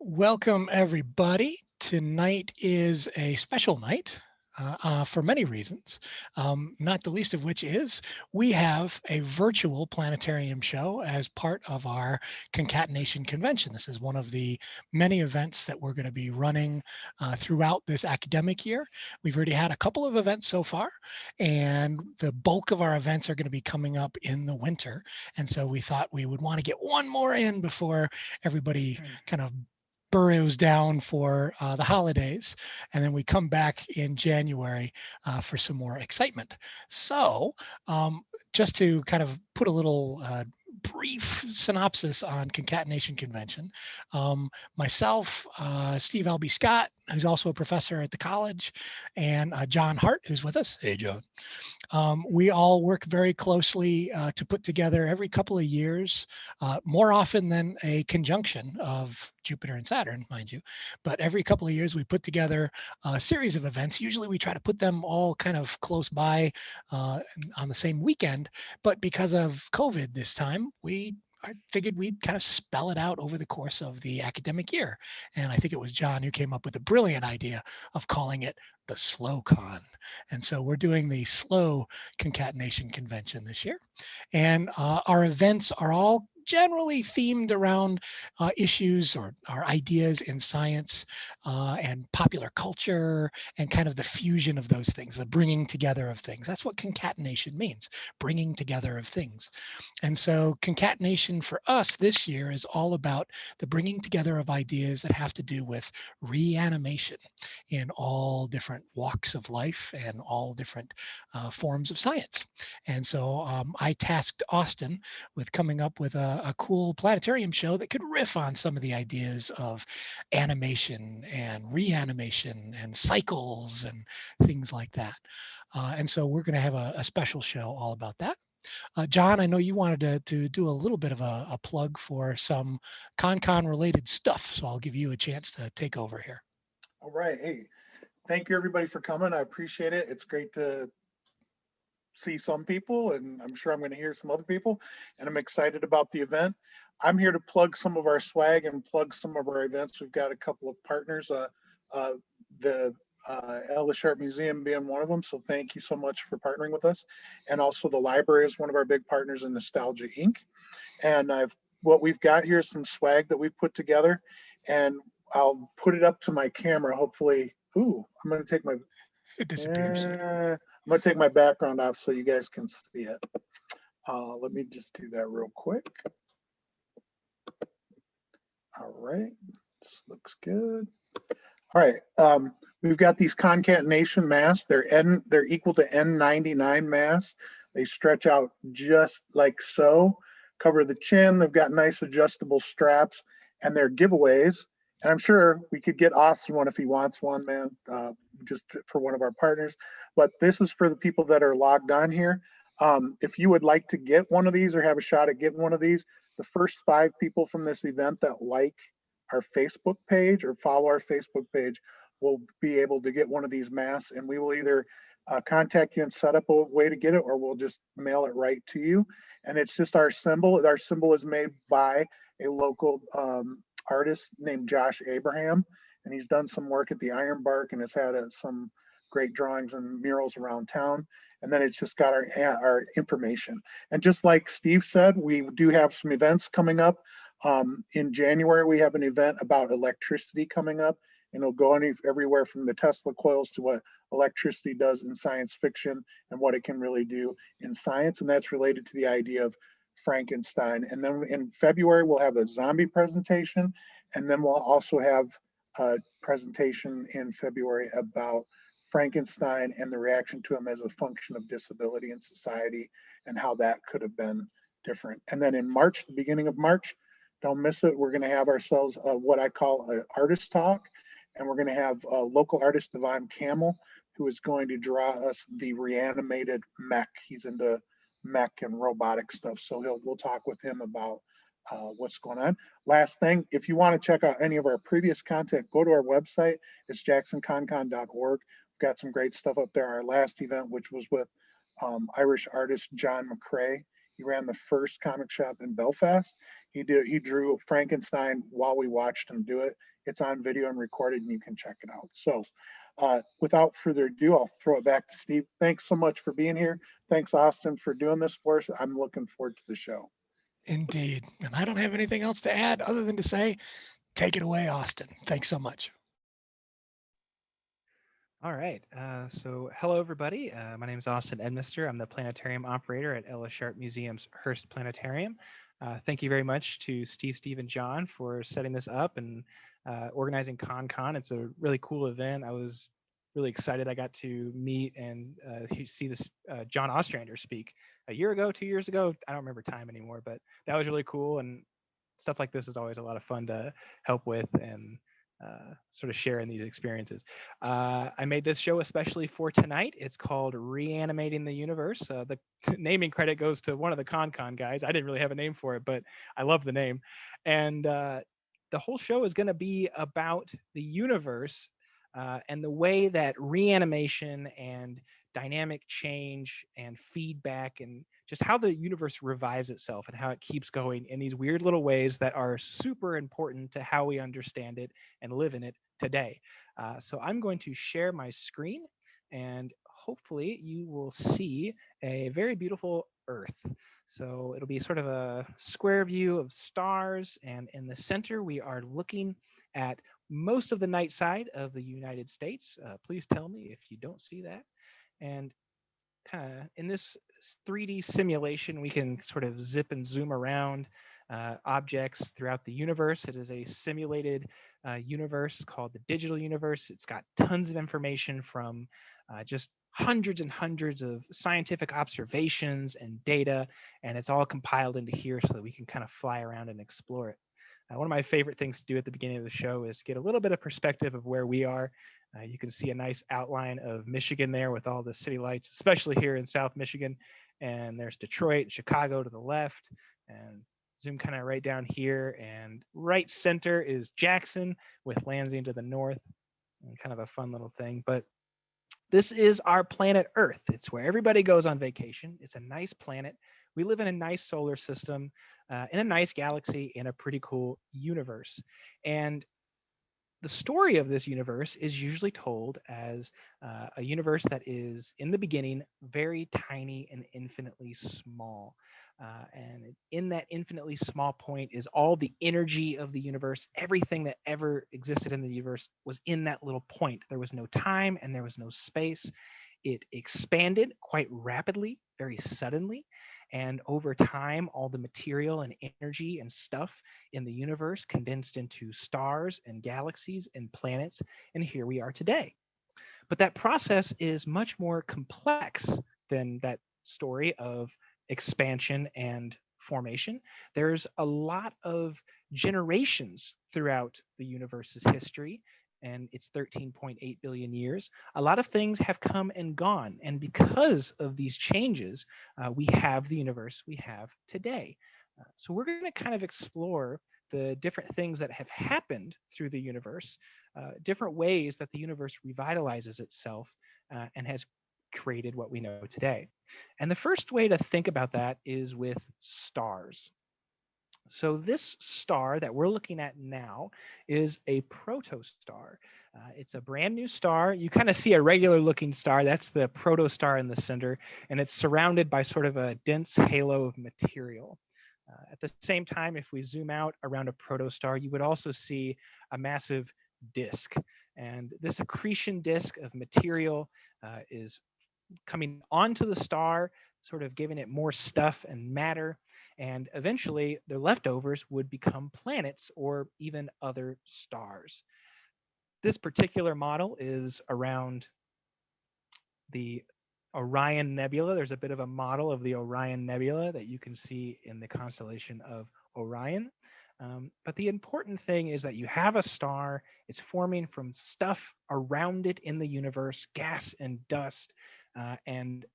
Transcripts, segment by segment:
Welcome, everybody. Tonight is a special night for many reasons, not the least of which is we have a virtual planetarium show as part of our concatenation convention. This is one of the many events that we're going to be running throughout this academic year. We've already had a couple of events so far, and the bulk of our events are going to be coming up in the winter. And so we thought we would want to get one more in before everybody kind of burrows down for the holidays, and then we come back in January for some more excitement. So, just to kind of put a little brief synopsis on Concatenation Convention, myself, Steve Albee Scott, who's also a professor at the college, and John Hart, who's with us. Hey, John. We all work very closely to put together every couple of years, more often than a conjunction of Jupiter and Saturn, mind you. But every couple of years, we put together a series of events. Usually, we try to put them all kind of close by on the same weekend. But because of COVID this time, I figured we'd kind of spell it out over the course of the academic year. And I think it was John who came up with the brilliant idea of calling it the Slow Con. And so we're doing the Slow Concatenation Convention this year. And our events are all generally themed around issues or ideas in science and popular culture and kind of the fusion of those things, the bringing together of things. That's what concatenation means, bringing together of things. And so concatenation for us this year is all about the bringing together of ideas that have to do with reanimation in all different walks of life and all different forms of science. And so I tasked Austin with coming up with a cool planetarium show that could riff on some of the ideas of animation and reanimation and cycles and things like that. And so we're going to have a special show all about that. John, I know you wanted to do a little bit of a plug for some ConCon related stuff, so I'll give you a chance to take over here. All right. Hey, thank you everybody for coming. I appreciate it. It's great to see some people, and I'm sure I'm going to hear some other people, and I'm excited about the event. I'm here to plug some of our swag and plug some of our events. We've got a couple of partners, the Ellis Sharp Museum being one of them. So thank you so much for partnering with us. And also the library is one of our big partners in Nostalgia Inc. And what we've got here is some swag that we've put together, and I'll put it up to my camera. Hopefully, I'm going to take my It disappears. I'm going to take my background off so you guys can see it. Let me just do that real quick. All right, this looks good. All right, we've got these concatenation masks. They're equal to N99 masks. They stretch out just like so, cover the chin. They've got nice adjustable straps, and they're giveaways. And I'm sure we could get Austin one if he wants one, man, just for one of our partners. But this is for the people that are logged on here. If you would like to get one of these or have a shot at getting one of these, the first 5 people from this event that like our Facebook page or follow our Facebook page will be able to get one of these masks, and we will either contact you and set up a way to get it, or we'll just mail it right to you. And it's just our symbol. Our symbol is made by a local artist named Josh Abraham, and he's done some work at the Iron Bark and has had some great drawings and murals around town. And then it's just got our information. And just like Steve said, we do have some events coming up. In January, we have an event about electricity coming up, and it'll go everywhere from the Tesla coils to what electricity does in science fiction and what it can really do in science. And that's related to the idea of Frankenstein. And then in February, we'll have a zombie presentation. And then we'll also have a presentation in February about Frankenstein and the reaction to him as a function of disability in society and how that could have been different. And then in March, the beginning of March, don't miss it. We're going to have ourselves what I call an artist talk, and we're going to have local artist Devon Camel, who is going to draw us the reanimated mech. He's into mech and robotic stuff, so we'll talk with him about what's going on. Last thing, if you want to check out any of our previous content, go to our website. It's jacksonconcon.org. We've got some great stuff up there. Our last event, which was with Irish artist John McCrae. He ran the first comic shop in Belfast. He drew Frankenstein while we watched him do it. It's on video and recorded, and you can check it out. So without further ado, I'll throw it back to Steve. Thanks so much for being here. Thanks, Austin, for doing this for us. I'm looking forward to the show. Indeed. And I don't have anything else to add other than to say, take it away, Austin. Thanks so much. All right. So hello, everybody. My name is Austin Edmister. I'm the planetarium operator at Ella Sharp Museum's Hurst Planetarium. Thank you very much to Steve, and John for setting this up and organizing ConCon. It's a really cool event. I was really excited. I got to meet and see this John Ostrander speak a year ago, 2 years ago. I don't remember time anymore, but that was really cool. And stuff like this is always a lot of fun to help with and sort of sharing these experiences. I made this show especially for tonight. It's called ReAnimating the Universe. The naming credit goes to one of the ConCon guys. I didn't really have a name for it, but I love the name. And the whole show is going to be about the universe and the way that reanimation and dynamic change and feedback and just how the universe revives itself and how it keeps going in these weird little ways that are super important to how we understand it and live in it today. So I'm going to share my screen and hopefully you will see a very beautiful Earth. So it'll be sort of a square view of stars, and in the center we are looking at most of the night side of the United States. Please tell me if you don't see that. And kind of in this 3D simulation, we can sort of zip and zoom around objects throughout the universe. It is a simulated universe called the digital universe. It's got tons of information from just hundreds and hundreds of scientific observations and data, and it's all compiled into here so that we can kind of fly around and explore it. One of my favorite things to do at the beginning of the show is get a little bit of perspective of where we are. You can see a nice outline of Michigan there with all the city lights, especially here in South Michigan. And there's Detroit, Chicago to the left, and zoom kind of right down here. And right center is Jackson with Lansing to the north, and kind of a fun little thing. But this is our planet Earth. It's where everybody goes on vacation. It's a nice planet. We live in a nice solar system, in a nice galaxy, in a pretty cool universe. And the story of this universe is usually told as a universe that is, in the beginning, very tiny and infinitely small. And in that infinitely small point is all the energy of the universe. Everything that ever existed in the universe was in that little point. There was no time and there was no space. It expanded quite rapidly, very suddenly. And over time, all the material and energy and stuff in the universe condensed into stars and galaxies and planets. And here we are today. But that process is much more complex than that story of expansion and formation. There's a lot of generations throughout the universe's history and its 13.8 billion years. A lot of things have come and gone. And because of these changes, we have the universe we have today. So we're going to kind of explore the different things that have happened through the universe, different ways that the universe revitalizes itself and has created what we know today. And the first way to think about that is with stars. So this star that we're looking at now is a protostar. It's a brand new star. You kind of see a regular looking star. That's the protostar in the center, and it's surrounded by sort of a dense halo of material. At the same time, if we zoom out around a protostar, you would also see a massive disk. And this accretion disk of material is coming onto the star, sort of giving it more stuff and matter. And eventually, the leftovers would become planets or even other stars. This particular model is around the Orion Nebula. There's a bit of a model of the Orion Nebula that you can see in the constellation of Orion. But the important thing is that you have a star, it's forming from stuff around it in the universe, gas and dust, and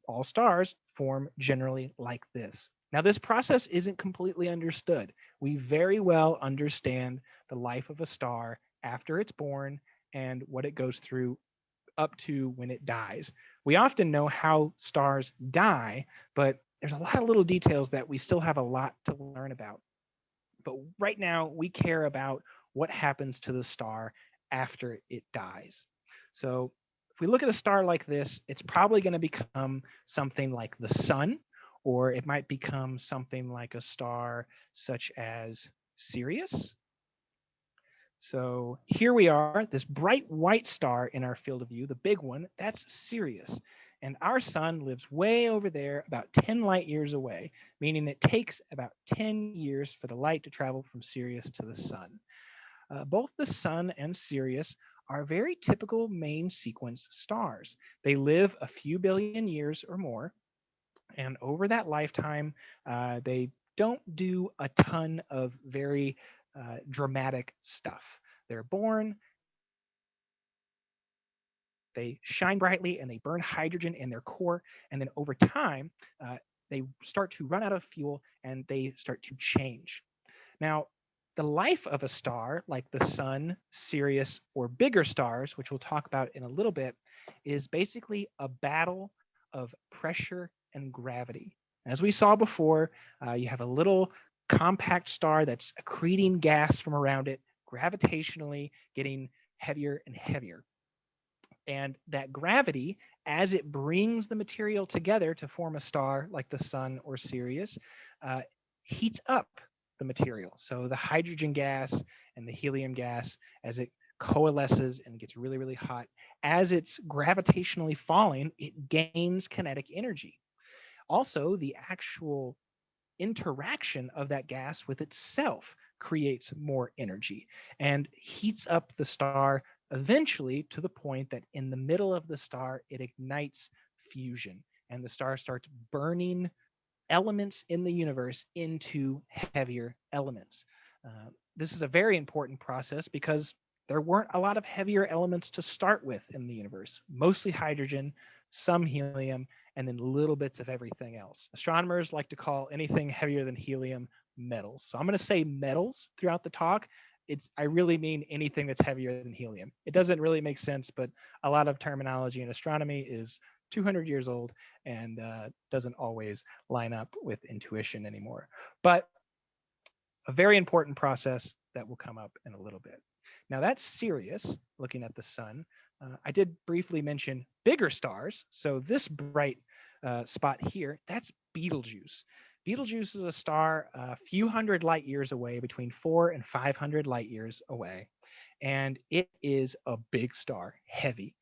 all stars form generally like this. Now, this process isn't completely understood. We very well understand the life of a star after it's born and what it goes through up to when it dies. We often know how stars die, but there's a lot of little details that we still have a lot to learn about. But right now, we care about what happens to the star after it dies. So if we look at a star like this, it's probably going to become something like the sun, or it might become something like a star such as Sirius. So here we are, this bright white star in our field of view, the big one, that's Sirius. And our sun lives way over there, about 10 light years away, meaning it takes about 10 years for the light to travel from Sirius to the sun. Both the sun and Sirius are very typical main sequence stars. They live a few billion years or more, and over that lifetime, they don't do a ton of very dramatic stuff. They're born, they shine brightly, and they burn hydrogen in their core. And then over time, they start to run out of fuel and they start to change. Now, the life of a star like the sun, Sirius, or bigger stars, which we'll talk about in a little bit, is basically a battle of pressure and gravity. As we saw before, you have a little compact star that's accreting gas from around it, gravitationally getting heavier and heavier. And that gravity, as it brings the material together to form a star like the sun or Sirius, heats up the material. So the hydrogen gas and the helium gas, as it coalesces and gets really, really hot, as it's gravitationally falling, it gains kinetic energy. Also, the actual interaction of that gas with itself creates more energy and heats up the star eventually to the point that in the middle of the star, it ignites fusion and the star starts burning elements in the universe into heavier elements. This is a very important process because there weren't a lot of heavier elements to start with in the universe, mostly hydrogen, some helium, and then little bits of everything else. Astronomers like to call anything heavier than helium metals. So I'm going to say metals throughout the talk. I really mean anything that's heavier than helium. It doesn't really make sense, but a lot of terminology in astronomy is 200 years old and doesn't always line up with intuition anymore. But a very important process that will come up in a little bit. Now that's Sirius, looking at the sun. I did briefly mention bigger stars. So this bright spot here, that's Betelgeuse. Betelgeuse is a star a few hundred light years away, between 400 and 500 light years away. And it is a big star, heavy,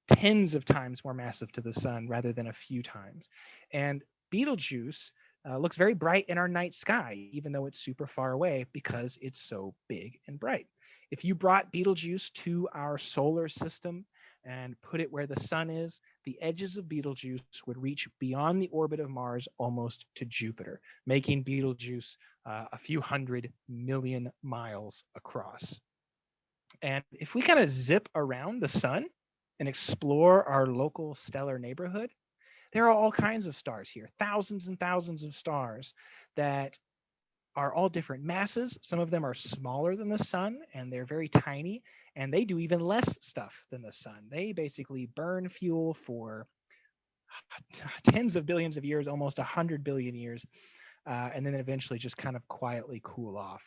tens of times more massive to the sun rather than a few times. And Betelgeuse looks very bright in our night sky, even though it's super far away because it's so big and bright. If you brought Betelgeuse to our solar system and put it where the sun is, the edges of Betelgeuse would reach beyond the orbit of Mars almost to Jupiter, making Betelgeuse a few 100 million miles across. And if we kind of zip around the sun and explore our local stellar neighborhood, there are all kinds of stars here, thousands and thousands of stars that are all different masses. Some of them are smaller than the sun and they're very tiny, and they do even less stuff than the sun. They basically burn fuel for tens of billions of years, almost 100 billion years, and then eventually just kind of quietly cool off.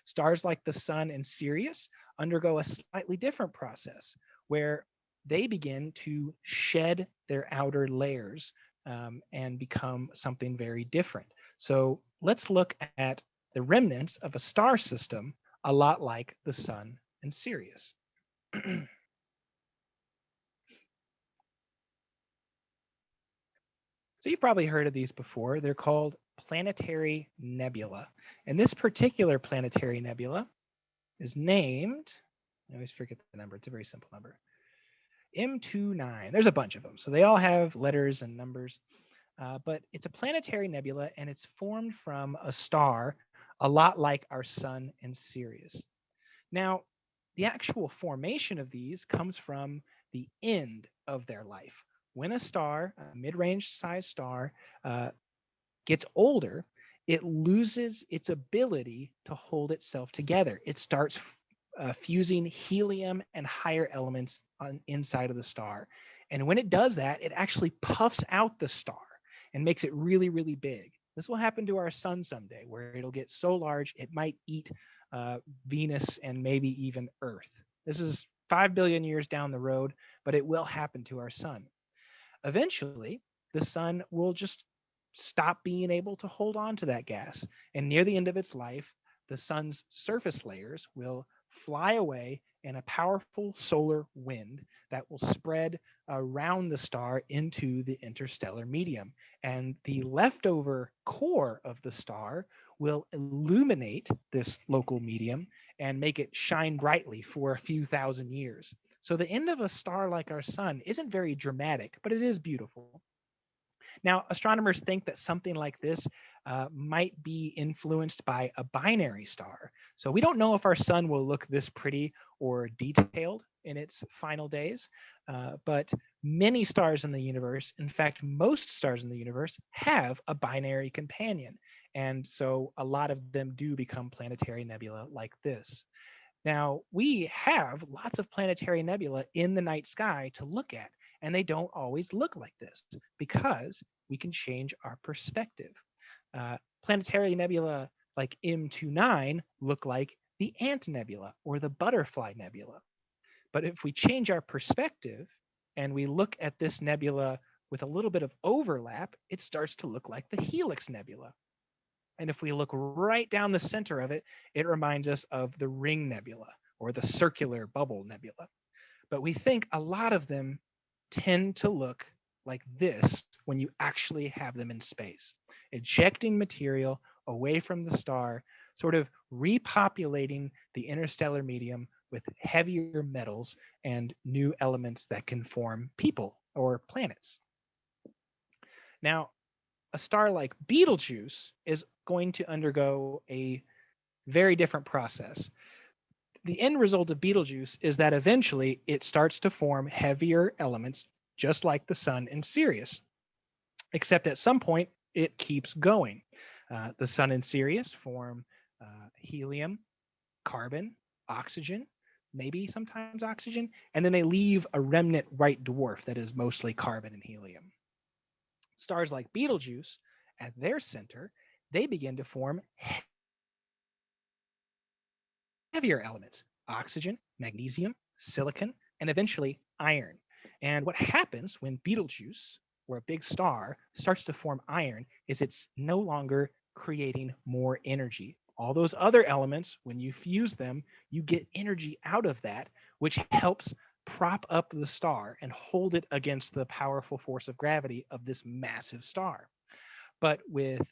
Stars like the sun and Sirius undergo a slightly different process where they begin to shed their outer layers and become something very different. So let's look at the remnants of a star system a lot like the sun and Sirius. So you've probably heard of these before. They're called planetary nebula. And this particular planetary nebula is named, I always forget the number, it's a very simple number, M29. There's a bunch of them. So they all have letters and numbers. But it's a planetary nebula, and it's formed from a star a lot like our sun and Sirius. Now, the actual formation of these comes from the end of their life. When a star, a mid-range size star, gets older, it loses its ability to hold itself together. It starts fusing helium and higher elements inside of the star. And when it does that, it actually puffs out the star and makes it really, really big. This will happen to our sun someday, where it'll get so large it might eat Venus and maybe even Earth. This is 5 billion years down the road, but it will happen to our sun. Eventually, the sun will just stop being able to hold on to that gas. And near the end of its life, the sun's surface layers will fly away in a powerful solar wind that will spread around the star into the interstellar medium. And the leftover core of the star will illuminate this local medium and make it shine brightly for a few thousand years. So the end of a star like our sun isn't very dramatic, but it is beautiful. Now, astronomers think that something like this might be influenced by a binary star. So we don't know if our sun will look this pretty or detailed in its final days, but many stars in the universe, in fact, most stars in the universe, have a binary companion. And so a lot of them do become planetary nebula like this. Now, we have lots of planetary nebula in the night sky to look at, and they don't always look like this because we can change our perspective. Planetary nebula like M29 look like the Ant Nebula or the Butterfly Nebula. But if we change our perspective and we look at this nebula with a little bit of overlap, it starts to look like the Helix Nebula. And if we look right down the center of it, it reminds us of the Ring Nebula or the Circular Bubble Nebula. But we think a lot of them tend to look like this when you actually have them in space, ejecting material away from the star, sort of repopulating the interstellar medium with heavier metals and new elements that can form people or planets. Now, a star like Betelgeuse is going to undergo a very different process. The end result of Betelgeuse is that eventually it starts to form heavier elements, just like the sun and Sirius, except at some point it keeps going. The sun and Sirius form helium, carbon, oxygen, maybe sometimes oxygen, and then they leave a remnant white dwarf that is mostly carbon and helium. Stars like Betelgeuse, at their center, they begin to form heavier elements: oxygen, magnesium, silicon, and eventually iron. And what happens when Betelgeuse, or a big star, starts to form iron is it's no longer creating more energy. All those other elements, when you fuse them, you get energy out of that, which helps prop up the star and hold it against the powerful force of gravity of this massive star. But with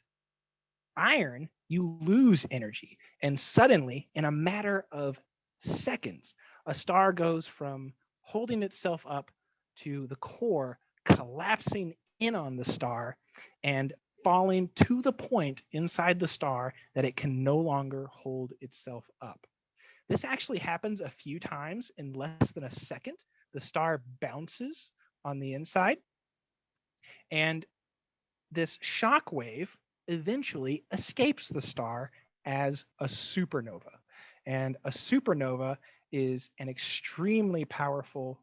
iron, you lose energy. And suddenly, in a matter of seconds, a star goes from holding itself up to the core collapsing in on the star and falling to the point inside the star that it can no longer hold itself up. This actually happens a few times in less than a second. The star bounces on the inside, and this shock wave eventually escapes the star as a supernova. And a supernova is an extremely powerful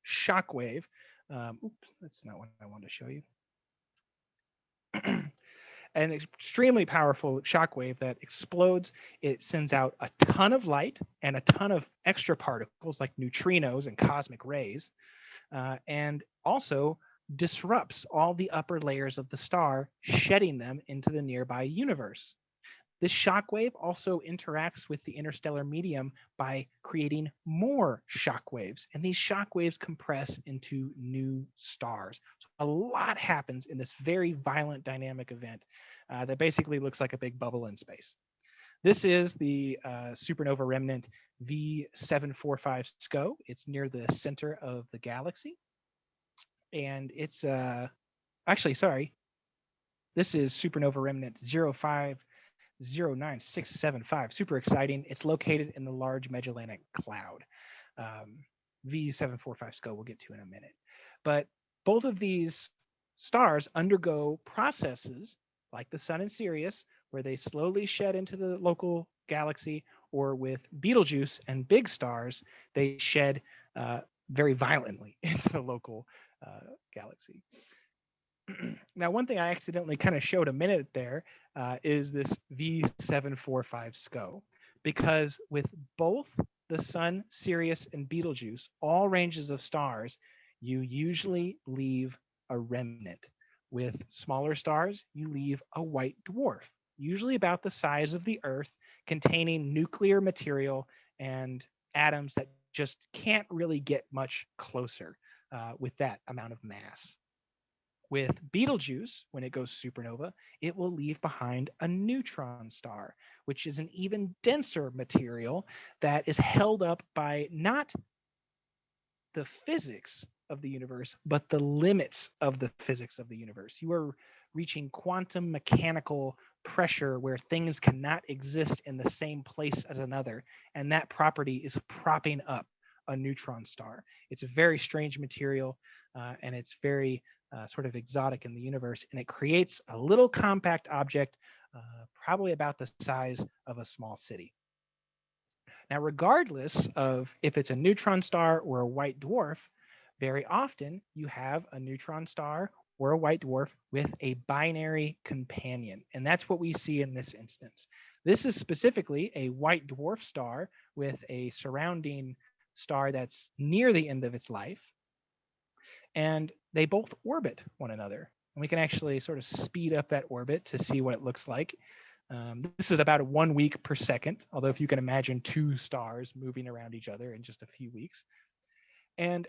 shock wave. Oops, that's not what I wanted to show you. An extremely powerful shock wave that explodes. It sends out a ton of light and a ton of extra particles like neutrinos and cosmic rays, and also disrupts all the upper layers of the star, shedding them into the nearby universe. This shock wave also interacts with the interstellar medium by creating more shock waves, and these shock waves compress into new stars. So a lot happens in this very violent dynamic event that basically looks like a big bubble in space. This is the supernova remnant V745 SCO. It's near the center of the galaxy. And it's actually, sorry, this is supernova remnant 0509675. Super exciting. It's located in the Large Magellanic Cloud. V745 SCO we'll get to in a minute. But both of these stars undergo processes like the sun and Sirius, where they slowly shed into the local galaxy, or with Betelgeuse and big stars, they shed very violently into the local galaxy. Now, one thing I accidentally kind of showed a minute there is this V745 SCO, because with both the Sun, Sirius, and Betelgeuse, all ranges of stars, you usually leave a remnant. With smaller stars, you leave a white dwarf, usually about the size of the Earth, containing nuclear material and atoms that just can't really get much closer with that amount of mass. With Betelgeuse, when it goes supernova, it will leave behind a neutron star, which is an even denser material that is held up by not the physics of the universe, but the limits of the physics of the universe. You are reaching quantum mechanical pressure where things cannot exist in the same place as another. And that property is propping up a neutron star. It's a very strange material, and it's very sort of exotic in the universe. And it creates a little compact object, probably about the size of a small city. Now, regardless of if it's a neutron star or a white dwarf, very often you have a neutron star or a white dwarf with a binary companion. And that's what we see in this instance. This is specifically a white dwarf star with a surrounding star that's near the end of its life. And they both orbit one another. And we can actually sort of speed up that orbit to see what it looks like. This is about 1 week per second, although if you can imagine two stars moving around each other in just a few weeks. And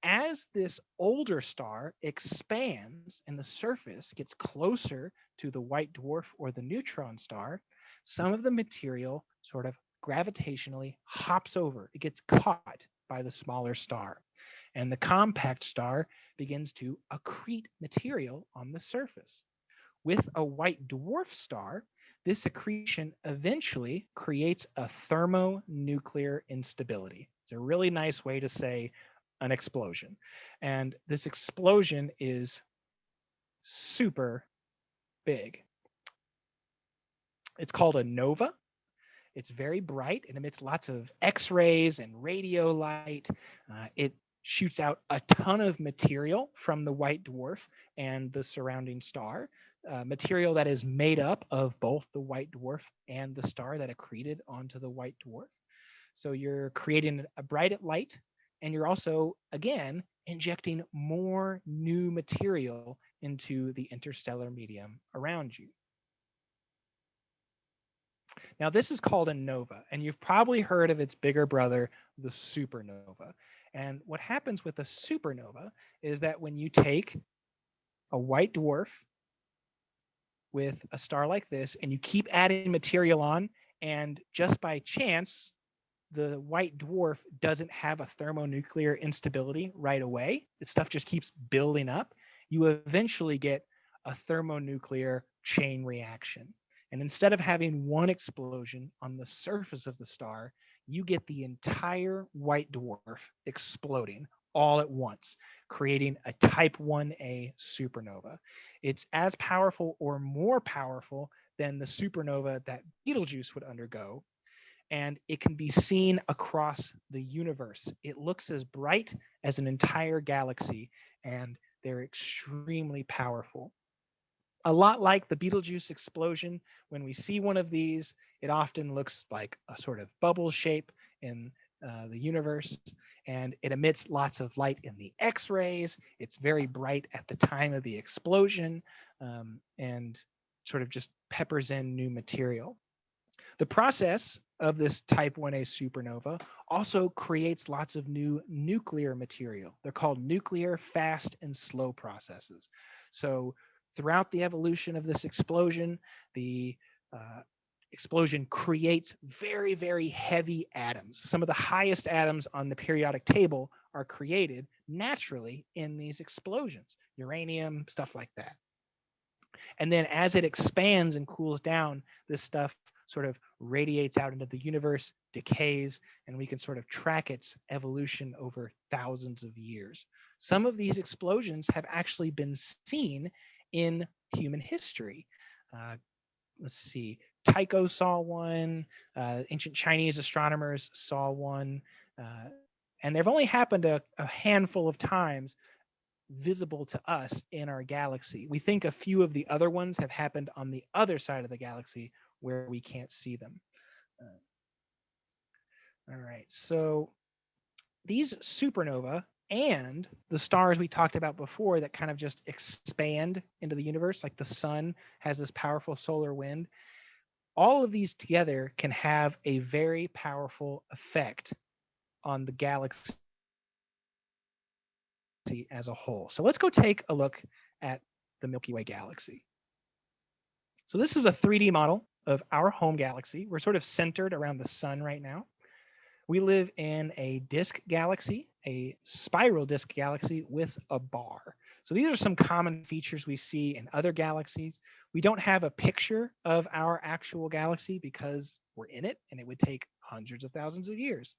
as this older star expands and the surface gets closer to the white dwarf or the neutron star, some of the material sort of gravitationally hops over. It gets caught by the smaller star. And the compact star begins to accrete material on the surface. With a white dwarf star, this accretion eventually creates a thermonuclear instability. It's a really nice way to say an explosion. And this explosion is super big. It's called a nova. It's very bright. It emits lots of X-rays and radio light. It shoots out a ton of material from the white dwarf and the surrounding star, material that is made up of both the white dwarf and the star that accreted onto the white dwarf. So you're creating a bright light, and you're also, again, injecting more new material into the interstellar medium around you. Now, this is called a nova, and you've probably heard of its bigger brother, the supernova. And what happens with a supernova is that when you take a white dwarf with a star like this, and you keep adding material on, and just by chance, the white dwarf doesn't have a thermonuclear instability right away, this stuff just keeps building up, you eventually get a thermonuclear chain reaction. And instead of having one explosion on the surface of the star, you get the entire white dwarf exploding all at once, creating a type 1a supernova. It's as powerful or more powerful than the supernova that Betelgeuse would undergo, and it can be seen across the universe. It looks as bright as an entire galaxy, and they're extremely powerful. A lot like the Betelgeuse explosion, when we see one of these, it often looks like a sort of bubble shape in the universe, and it emits lots of light in the X-rays. It's very bright at the time of the explosion, and sort of just peppers in new material. The process of this type 1a supernova also creates lots of new nuclear material. They're called nuclear fast and slow processes. So throughout the evolution of this explosion, the explosion creates very, very heavy atoms. Some of the highest atoms on the periodic table are created naturally in these explosions, uranium, stuff like that. And then as it expands and cools down, this stuff sort of radiates out into the universe, decays, and we can sort of track its evolution over thousands of years. Some of these explosions have actually been seen in human history. Let's see, Tycho saw one, ancient Chinese astronomers saw one, and they've only happened a handful of times, visible to us in our galaxy. We think a few of the other ones have happened on the other side of the galaxy where we can't see them. All right, so these supernova and the stars we talked about before that kind of just expand into the universe, like the sun has this powerful solar wind, all of these together can have a very powerful effect on the galaxy as a whole. So let's go take a look at the Milky Way galaxy. So this is a 3D model of our home galaxy. We're sort of centered around the sun right now. We live in a disk galaxy, a spiral disk galaxy with a bar. So these are some common features we see in other galaxies. We don't have a picture of our actual galaxy because we're in it and it would take hundreds of thousands of years.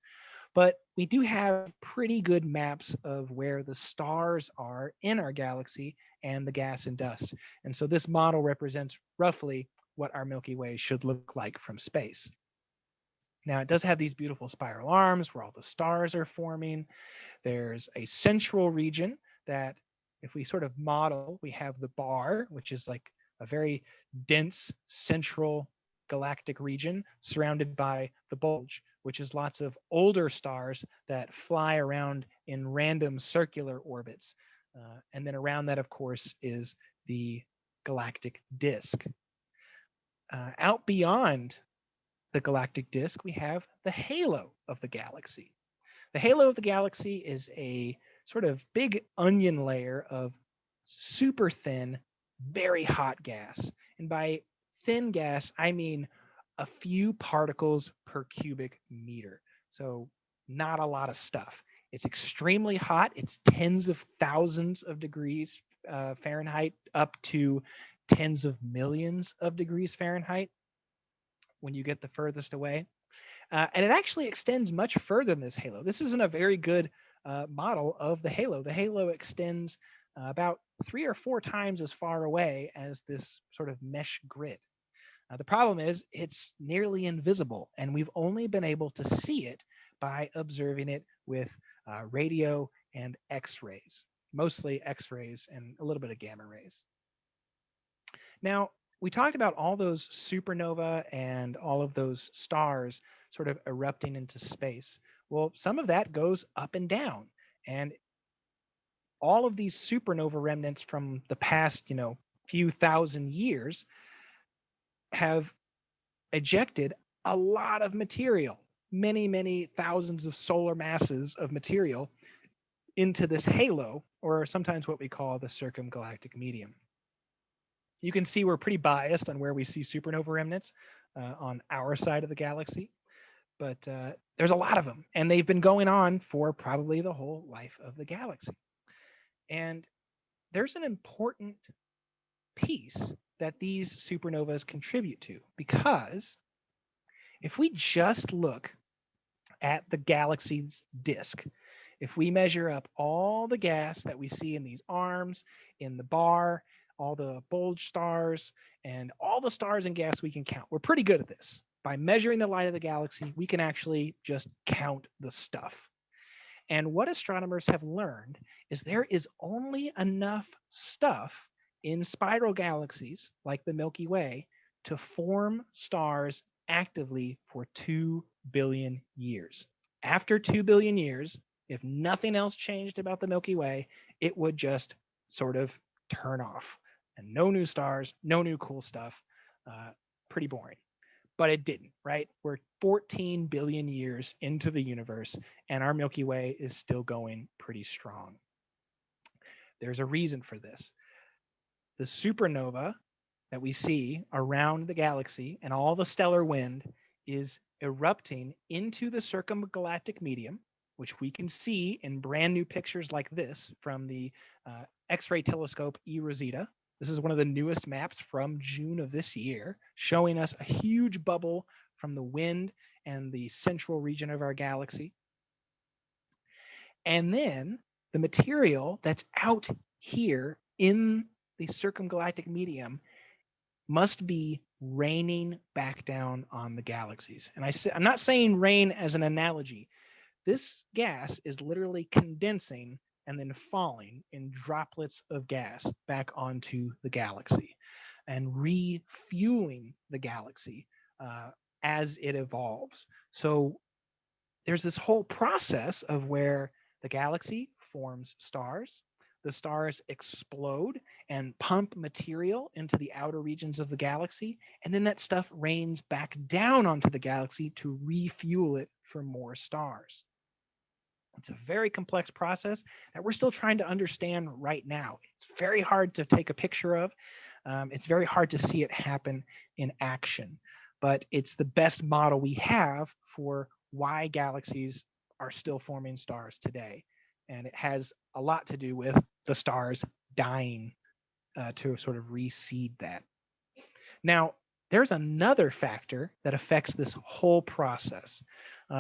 But we do have pretty good maps of where the stars are in our galaxy and the gas and dust. And so this model represents roughly what our Milky Way should look like from space. Now, it does have these beautiful spiral arms where all the stars are forming. There's a central region that, if we sort of model, we have the bar, which is like a very dense central galactic region surrounded by the bulge, which is lots of older stars that fly around in random circular orbits. And then around that, of course, is the galactic disk. Out beyond the galactic disk, we have the halo of the galaxy. The halo of the galaxy is a sort of big onion layer of super thin, very hot gas. And by thin gas, I mean a few particles per cubic meter. So not a lot of stuff. It's extremely hot. It's tens of thousands of degrees Fahrenheit up to tens of millions of degrees Fahrenheit when you get the furthest away. And it actually extends much further than this halo. This isn't a very good model of the halo. The halo extends about 3 or 4 times as far away as this sort of mesh grid. The problem is it's nearly invisible, and we've only been able to see it by observing it with radio and X-rays, mostly X-rays and a little bit of gamma rays. Now, we talked about all those supernova and all of those stars sort of erupting into space. Well, some of that goes up and down. And all of these supernova remnants from the past, few thousand years have ejected a lot of material, many, many thousands of solar masses of material into this halo, or sometimes what we call the circumgalactic medium. You can see we're pretty biased on where we see supernova remnants on our side of the galaxy, but there's a lot of them, and they've been going on for probably the whole life of the galaxy. And there's an important piece that these supernovas contribute to, because if we just look at the galaxy's disk, if we measure up all the gas that we see in these arms, in the bar, all the bulge stars, and all the stars and gas we can count. We're pretty good at this. By measuring the light of the galaxy, we can actually just count the stuff. And what astronomers have learned is there is only enough stuff in spiral galaxies like the Milky Way to form stars actively for 2 billion years. After 2 billion years, if nothing else changed about the Milky Way, it would just sort of turn off. And no new stars, no new cool stuff. Pretty boring. But it didn't, right? We're 14 billion years into the universe, and our Milky Way is still going pretty strong. There's a reason for this. The supernova that we see around the galaxy and all the stellar wind is erupting into the circumgalactic medium, which we can see in brand new pictures like this from the X-ray telescope eRosita. This is one of the newest maps from June of this year, showing us a huge bubble from the wind and the central region of our galaxy. And then the material that's out here in the circumgalactic medium must be raining back down on the galaxies. And I'm not saying rain as an analogy. This gas is literally condensing and then falling in droplets of gas back onto the galaxy and refueling the galaxy as it evolves. So there's this whole process of where the galaxy forms stars. The stars explode and pump material into the outer regions of the galaxy, and then that stuff rains back down onto the galaxy to refuel it for more stars. It's a very complex process that we're still trying to understand right now. It's very hard to take a picture of. It's very hard to see it happen in action, but it's the best model we have for why galaxies are still forming stars today. And it has a lot to do with the stars dying to sort of reseed that. Now, there's another factor that affects this whole process.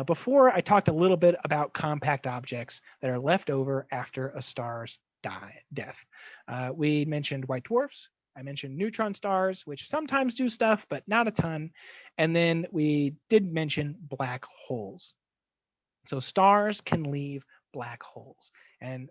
Before, I talked a little bit about compact objects that are left over after a star's death. We mentioned white dwarfs. I mentioned neutron stars, which sometimes do stuff, but not a ton. And then we did mention black holes. So stars can leave black holes. And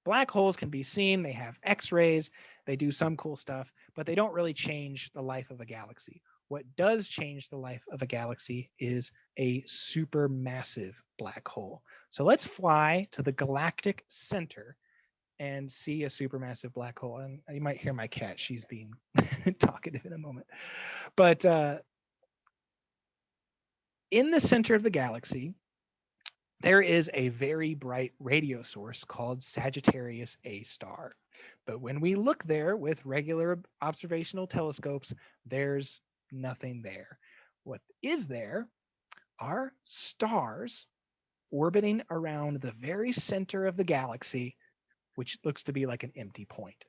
black holes can be seen. They have X-rays. They do some cool stuff, but they don't really change the life of a galaxy. What does change the life of a galaxy is a supermassive black hole. So let's fly to the galactic center and see a supermassive black hole. And you might hear my cat. She's being talkative in a moment. But in the center of the galaxy, there is a very bright radio source called Sagittarius A star. But when we look there with regular observational telescopes, there's nothing there. What is there are stars orbiting around the very center of the galaxy, which looks to be like an empty point.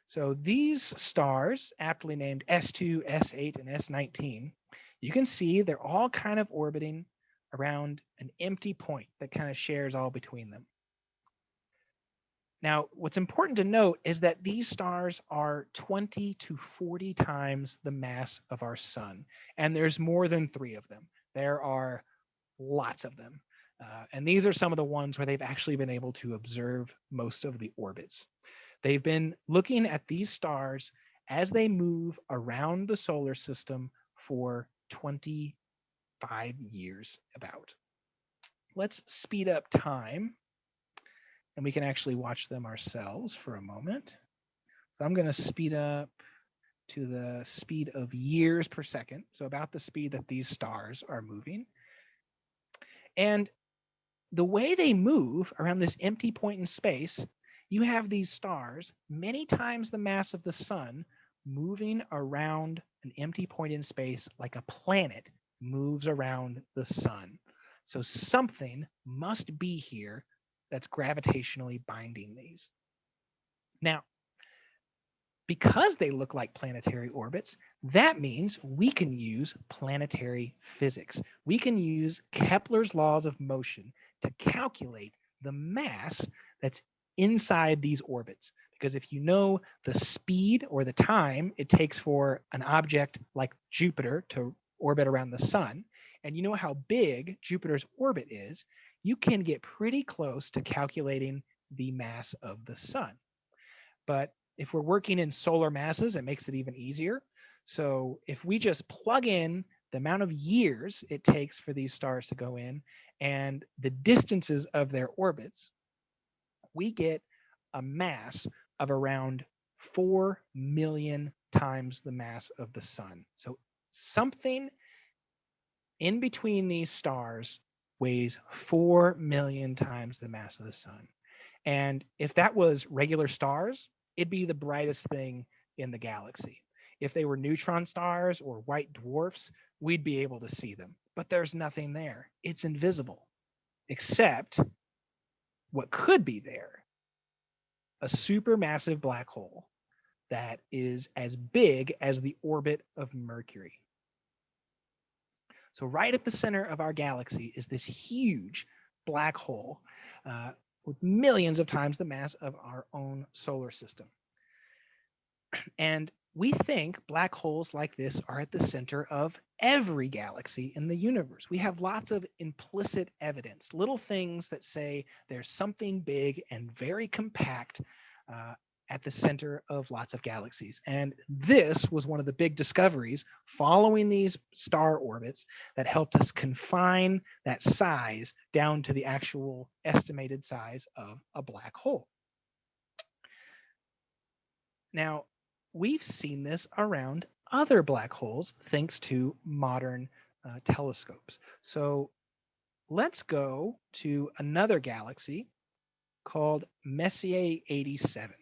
So these stars, aptly named S2, S8, and S19, you can see they're all kind of orbiting around an empty point that kind of shares all between them. Now, what's important to note is that these stars are 20 to 40 times the mass of our sun, and there's more than 3 of them. There are lots of them. And these are some of the ones where they've actually been able to observe most of the orbits. They've been looking at these stars as they move around the solar system for 25 years about. Let's speed up time and we can actually watch them ourselves for a moment. So I'm going to speed up to the speed of years per second, so about the speed that these stars are moving. And the way they move around this empty point in space, you have these stars many times the mass of the sun moving around an empty point in space like a planet moves around the sun. So something must be here that's gravitationally binding these. Now, because they look like planetary orbits, that means we can use planetary physics. We can use Kepler's laws of motion to calculate the mass that's inside these orbits. Because if you know the speed or the time it takes for an object like Jupiter to orbit around the sun, and you know how big Jupiter's orbit is, you can get pretty close to calculating the mass of the sun. But if we're working in solar masses, it makes it even easier. So if we just plug in the amount of years it takes for these stars to go in and the distances of their orbits, we get a mass of around 4 million times the mass of the sun. So something in between these stars weighs 4 million times the mass of the sun. And if that was regular stars, it'd be the brightest thing in the galaxy. If they were neutron stars or white dwarfs, we'd be able to see them. But there's nothing there. It's invisible, except what could be there, a supermassive black hole that is as big as the orbit of Mercury. So right at the center of our galaxy is this huge black hole with millions of times the mass of our own solar system. And we think black holes like this are at the center of every galaxy in the universe. We have lots of implicit evidence, little things that say there's something big and very compact at the center of lots of galaxies. And this was one of the big discoveries following these star orbits that helped us confine that size down to the actual estimated size of a black hole. Now, we've seen this around other black holes thanks to modern telescopes. So let's go to another galaxy called Messier 87.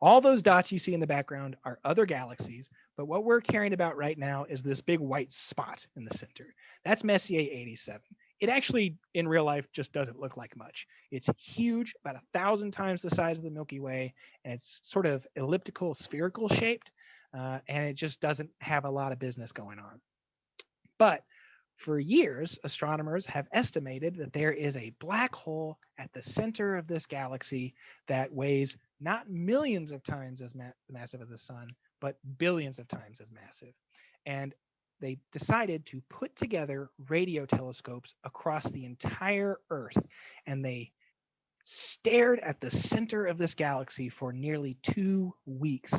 All those dots you see in the background are other galaxies, but what we're caring about right now is this big white spot in the center. That's Messier 87. It actually, in real life, just doesn't look like much. It's huge, about 1,000 times the size of the Milky Way, and it's sort of elliptical, spherical shaped, and it just doesn't have a lot of business going on. But for years, astronomers have estimated that there is a black hole at the center of this galaxy that weighs not millions of times as massive as the sun, but billions of times as massive. And they decided to put together radio telescopes across the entire Earth, and they stared at the center of this galaxy for nearly 2 weeks,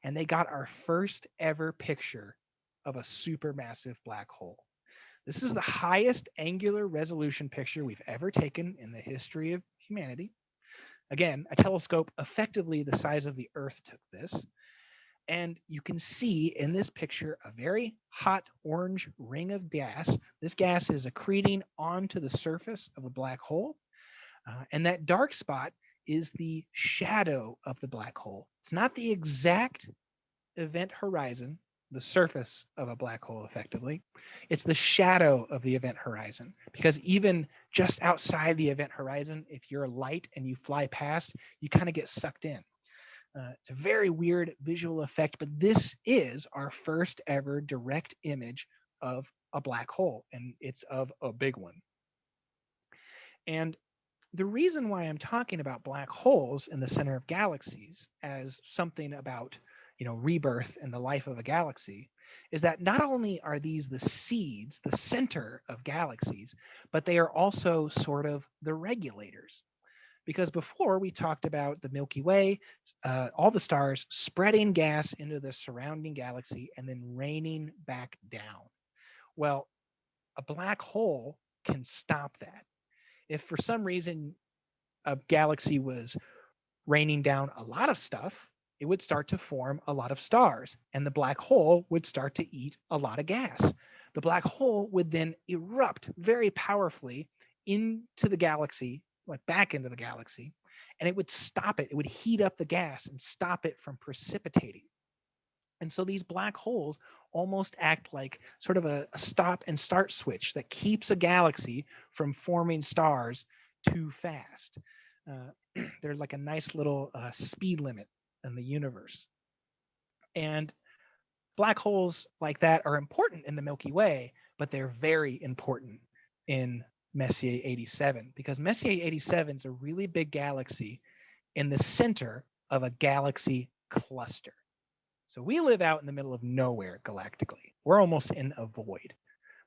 and they got our first ever picture of a supermassive black hole. This is the highest angular resolution picture we've ever taken in the history of humanity. Again, a telescope effectively the size of the Earth took this. And you can see in this picture a very hot orange ring of gas. This gas is accreting onto the surface of a black hole. And that dark spot is the shadow of the black hole. It's not the exact event horizon, the surface of a black hole effectively. It's the shadow of the event horizon, because even just outside the event horizon, if you're light and you fly past, you kind of get sucked in. It's a very weird visual effect, but this is our first ever direct image of a black hole, and it's of a big one. And the reason why I'm talking about black holes in the center of galaxies as something about, rebirth and the life of a galaxy is that not only are these the seeds, the center of galaxies, but they are also sort of the regulators. Because before we talked about the Milky Way, all the stars spreading gas into the surrounding galaxy and then raining back down. Well, a black hole can stop that. If for some reason a galaxy was raining down a lot of stuff, it would start to form a lot of stars, and the black hole would start to eat a lot of gas. The black hole would then erupt very powerfully into the galaxy, like back into the galaxy, and it would stop it. It would heat up the gas and stop it from precipitating. And so these black holes almost act like sort of a stop and start switch that keeps a galaxy from forming stars too fast. They're like a nice little speed limit in the universe. And black holes like that are important in the Milky Way, but they're very important in Messier 87, because Messier 87 is a really big galaxy in the center of a galaxy cluster. So we live out in the middle of nowhere galactically. We're almost in a void.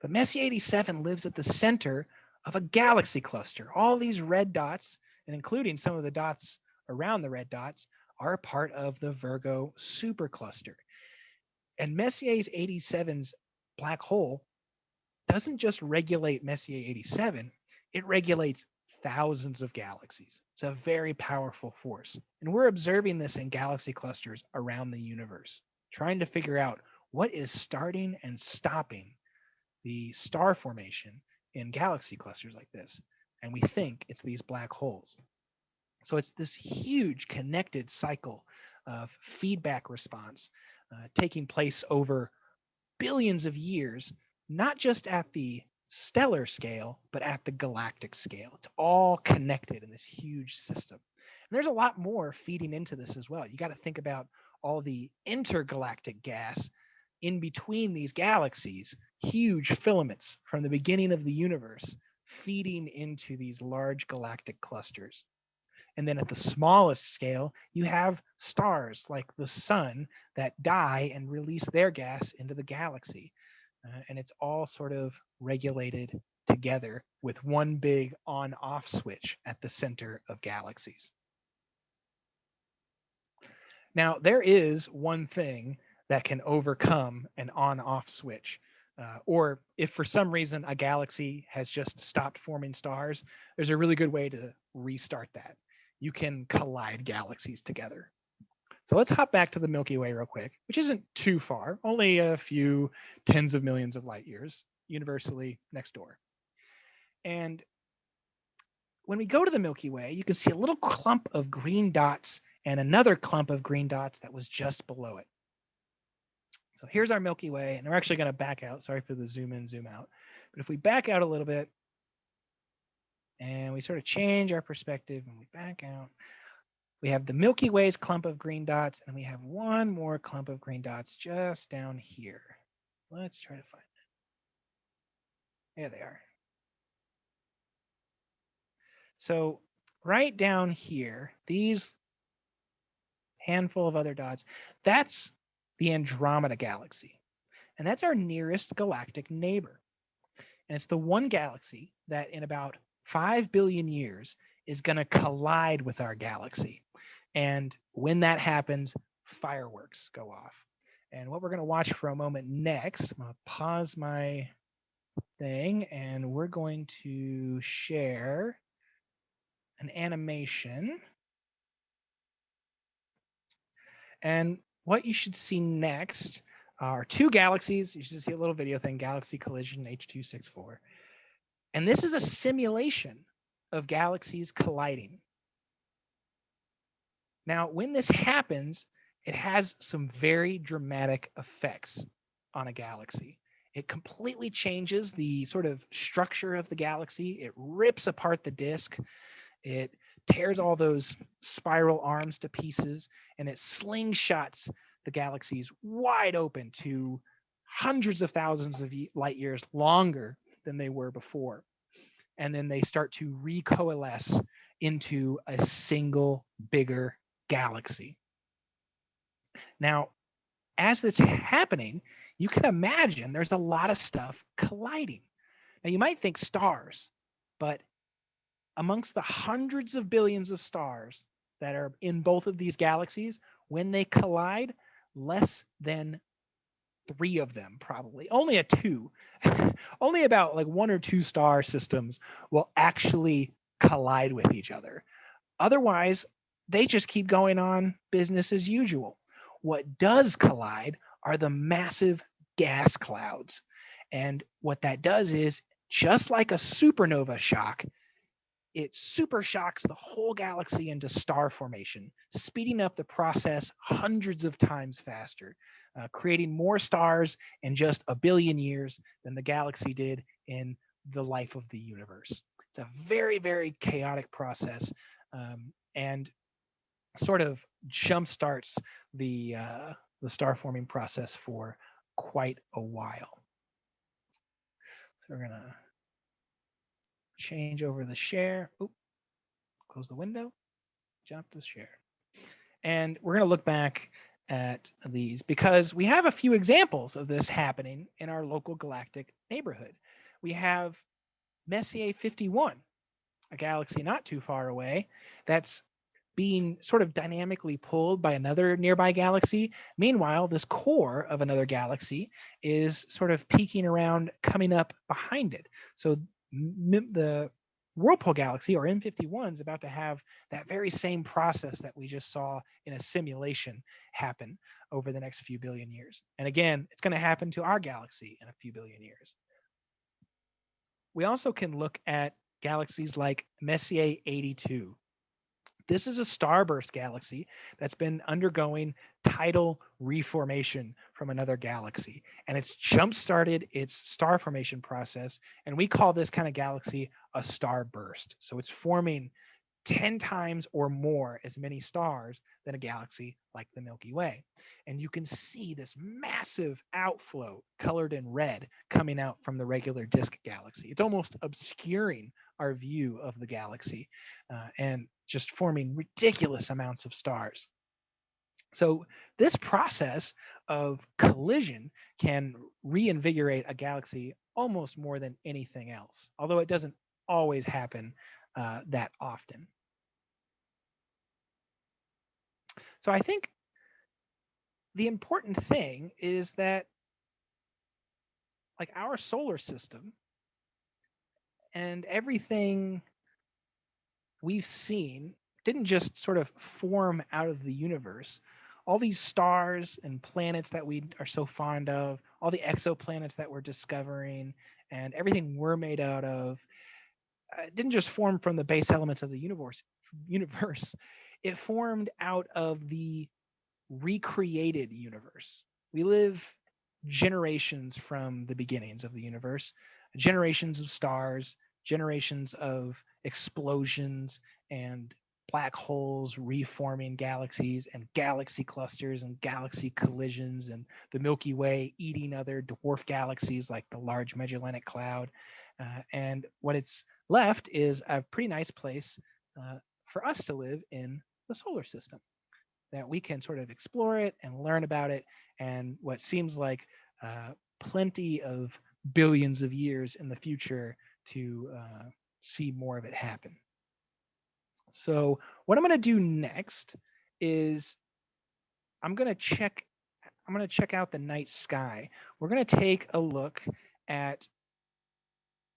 But Messier 87 lives at the center of a galaxy cluster. All these red dots, and including some of the dots around the red dots, are a part of the Virgo supercluster. And Messier 87's black hole doesn't just regulate Messier 87, it regulates thousands of galaxies. It's a very powerful force. And we're observing this in galaxy clusters around the universe, trying to figure out what is starting and stopping the star formation in galaxy clusters like this. And we think it's these black holes. So it's this huge connected cycle of feedback response taking place over billions of years, not just at the stellar scale, but at the galactic scale. It's all connected in this huge system. And there's a lot more feeding into this as well. You got to think about all the intergalactic gas in between these galaxies, huge filaments from the beginning of the universe feeding into these large galactic clusters. And then at the smallest scale, you have stars like the sun that die and release their gas into the galaxy. and it's all sort of regulated together with one big on-off switch at the center of galaxies. Now, there is one thing that can overcome an on-off switch. Or if for some reason a galaxy has just stopped forming stars, there's a really good way to restart that. You can collide galaxies together. So let's hop back to the Milky Way real quick, which isn't too far, only a few tens of millions of light years, universally next door. And when we go to the Milky Way, you can see a little clump of green dots and another clump of green dots that was just below it. So here's our Milky Way, and we're actually going to back out. Sorry for the zoom in, zoom out. But if we back out a little bit and we sort of change our perspective and we back out, we have the Milky Way's clump of green dots, and we have one more clump of green dots just down here. Let's try to find it. There they are. So right down here, these handful of other dots, that's the Andromeda Galaxy. And that's our nearest galactic neighbor. And it's the one galaxy that in about 5 billion years is going to collide with our galaxy. And when that happens, fireworks go off. And what we're going to watch for a moment next, I'm going to pause my thing, and we're going to share an animation. And what you should see next are two galaxies. You should see a little video thing, Galaxy Collision H.264. And this is a simulation of galaxies colliding. Now, when this happens, it has some very dramatic effects on a galaxy. It completely changes the sort of structure of the galaxy. It rips apart the disk. It tears all those spiral arms to pieces, and it slingshots the galaxies wide open to hundreds of thousands of light years longer than they were before. And then they start to recoalesce into a single bigger galaxy. Now, as that's happening, you can imagine there's a lot of stuff colliding. Now, you might think stars, but amongst the hundreds of billions of stars that are in both of these galaxies, when they collide, less than 3 of them probably, only a 2, only about like 1 or 2 star systems will actually collide with each other. Otherwise, they just keep going on business as usual. What does collide are the massive gas clouds. And what that does is, just like a supernova shock, it super shocks the whole galaxy into star formation, speeding up the process hundreds of times faster, creating more stars in just a billion years than the galaxy did in the life of the universe. It's a very, very chaotic process, and sort of jumpstarts the star forming process for quite a while. So we're gonna change over the share. Oop, close the window, jump to share. And we're going to look back at these because we have a few examples of this happening in our local galactic neighborhood. We have Messier 51, a galaxy not too far away, that's being sort of dynamically pulled by another nearby galaxy. Meanwhile, this core of another galaxy is sort of peeking around, coming up behind it. So the Whirlpool galaxy, or M51, is about to have that very same process that we just saw in a simulation happen over the next few billion years. And again, it's going to happen to our galaxy in a few billion years. We also can look at galaxies like Messier 82. This is a starburst galaxy that's been undergoing tidal reformation from another galaxy, and it's jump-started its star formation process, and we call this kind of galaxy a starburst. So it's forming 10 times or more as many stars than a galaxy like the Milky Way. And you can see this massive outflow colored in red coming out from the regular disk galaxy. It's almost obscuring our view of the galaxy and just forming ridiculous amounts of stars. So this process of collision can reinvigorate a galaxy almost more than anything else, although it doesn't always happen that often. So I think the important thing is that like our solar system and everything we've seen didn't just sort of form out of the universe. All these stars and planets that we are so fond of, all the exoplanets that we're discovering, and everything we're made out of, didn't just form from the base elements of the universe. It formed out of the recreated universe. We live generations from the beginnings of the universe, generations of stars, generations of explosions and black holes reforming galaxies and galaxy clusters and galaxy collisions and the Milky Way eating other dwarf galaxies like the Large Magellanic Cloud. And what it's left is a pretty nice place for us to live in the solar system, that we can sort of explore it and learn about it, and what seems like plenty of billions of years in the future to see more of it happen. So what I'm going to do next is I'm going to check out the night sky. We're going to take a look at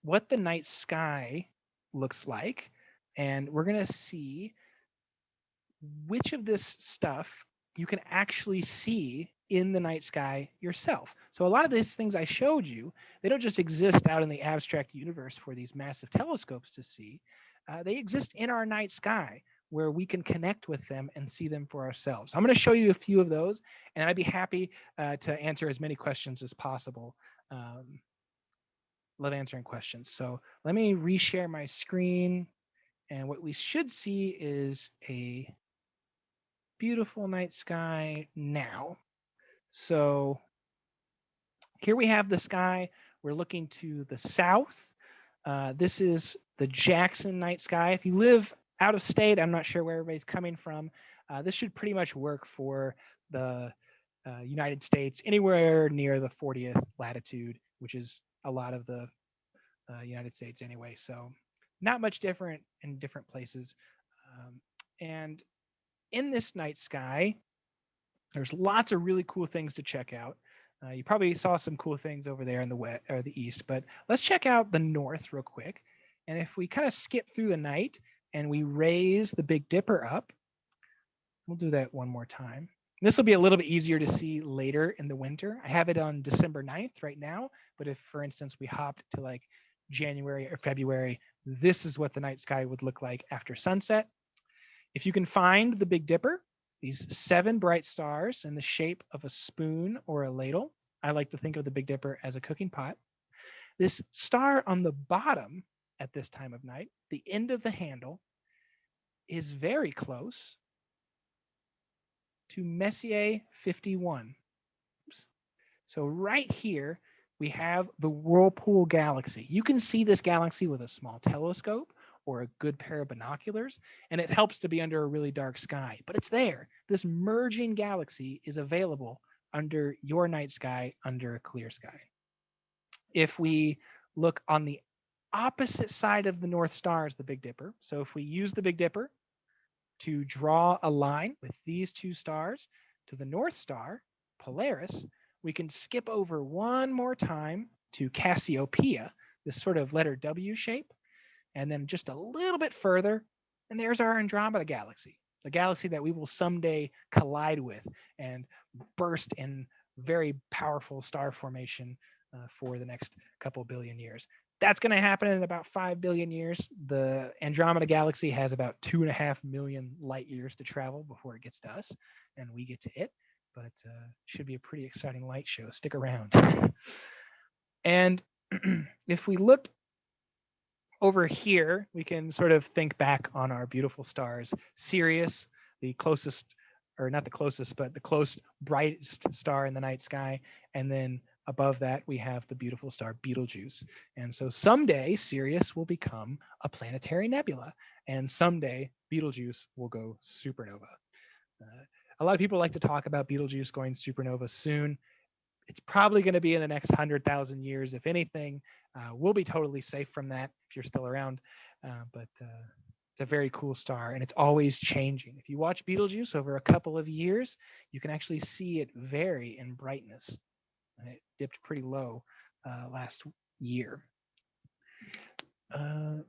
what the night sky looks like, and we're going to see which of this stuff you can actually see in the night sky yourself. So a lot of these things I showed you, they don't just exist out in the abstract universe for these massive telescopes to see. They exist in our night sky where we can connect with them and see them for ourselves. I'm going to show you a few of those, and I'd be happy to answer as many questions as possible. Love answering questions. So let me reshare my screen, and what we should see is a beautiful night sky now. So here we have the sky. We're looking to the south. This is the Jackson night sky. If you live out of state, I'm not sure where everybody's coming from. This should pretty much work for the United States, anywhere near the 40th latitude, which is a lot of the United States anyway. So not much different in different places. And in this night sky, there's lots of really cool things to check out. You probably saw some cool things over there in the west or the east, but let's check out the north real quick. And if we kind of skip through the night and we raise the Big Dipper up, we'll do that one more time. This will be a little bit easier to see later in the winter. I have it on December 9th right now, but if, for instance, we hopped to like January or February, this is what the night sky would look like after sunset. If you can find the Big Dipper, these 7 bright stars in the shape of a spoon or a ladle. I like to think of the Big Dipper as a cooking pot. This star on the bottom at this time of night, the end of the handle, is very close to Messier 51. Oops. So right here, we have the Whirlpool Galaxy. You can see this galaxy with a small telescope or a good pair of binoculars, and it helps to be under a really dark sky, but it's there. This merging galaxy is available under your night sky, under a clear sky. If we look on the opposite side of the North Star is the Big Dipper. So if we use the Big Dipper to draw a line with these 2 stars to the North Star, Polaris, we can skip over one more time to Cassiopeia, this sort of letter W shape, and then just a little bit further, and there's our Andromeda galaxy, the galaxy that we will someday collide with and burst in very powerful star formation for the next couple billion years. That's going to happen in about 5 billion years. The Andromeda galaxy has about 2.5 million light years to travel before it gets to us and we get to it, but should be a pretty exciting light show. Stick around. And if we look over here, we can sort of think back on our beautiful stars. Sirius, the closest, or not the closest, but the close brightest star in the night sky. And then above that, we have the beautiful star Betelgeuse. And so someday Sirius will become a planetary nebula, and someday Betelgeuse will go supernova. a lot of people like to talk about Betelgeuse going supernova soon. It's probably going to be in the next 100,000 years, if anything. We'll be totally safe from that if you're still around. But it's a very cool star, and it's always changing. If you watch Betelgeuse over a couple of years, you can actually see it vary in brightness. And it dipped pretty low last year. Am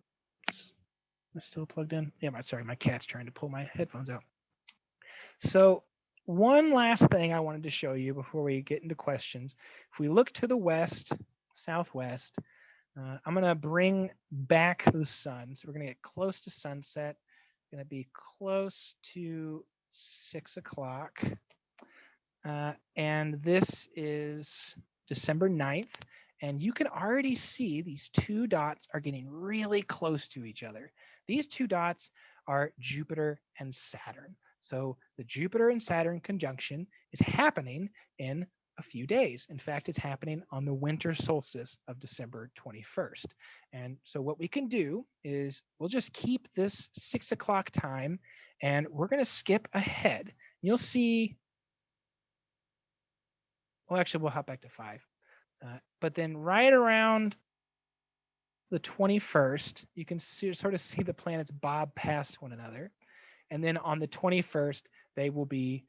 I still plugged in? Yeah, sorry, my cat's trying to pull my headphones out. So one last thing I wanted to show you before we get into questions. If we look to the west, southwest, I'm going to bring back the sun. So we're going to get close to sunset. Going to be close to 6 o'clock. And this is December 9th. And you can already see these two dots are getting really close to each other. These two dots are Jupiter and Saturn. So the Jupiter and Saturn conjunction is happening in a few days. In fact, it's happening on the winter solstice of December 21st. And so what we can do is we'll just keep this 6 o'clock time, and we're going to skip ahead. You'll see, well, actually, we'll hop back to 5. But then right around the 21st, you can sort of see the planets bob past one another. And then on the 21st, they will be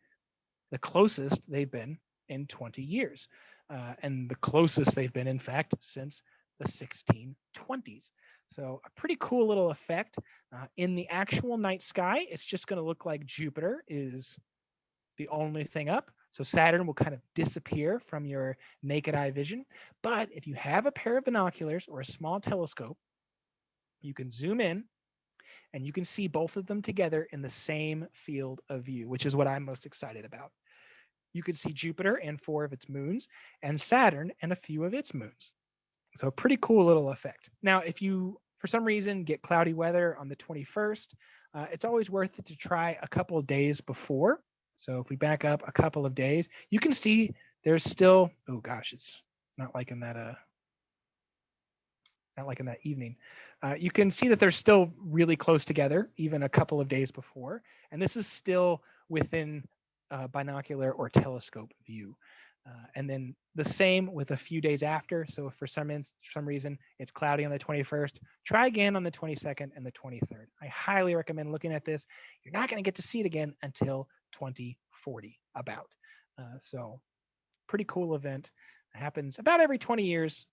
the closest they've been in 20 years. And the closest they've been, in fact, since the 1620s. So a pretty cool little effect. In the actual night sky, it's just going to look like Jupiter is the only thing up. So Saturn will kind of disappear from your naked eye vision. But if you have a pair of binoculars or a small telescope, you can zoom in and you can see both of them together in the same field of view, which is what I'm most excited about. You can see Jupiter and 4 of its moons, and Saturn and a few of its moons. So a pretty cool little effect. Now, if you, for some reason, get cloudy weather on the 21st, it's always worth it to try a couple of days before. So if we back up a couple of days, you can see there's still, oh gosh, it's not like in that evening. You can see that they're still really close together, even a couple of days before. And this is still within binocular or telescope view. And then the same with a few days after. So if for some reason it's cloudy on the 21st, try again on the 22nd and the 23rd. I highly recommend looking at this. You're not going to get to see it again until 2040 about. So pretty cool event. It happens about every 20 years.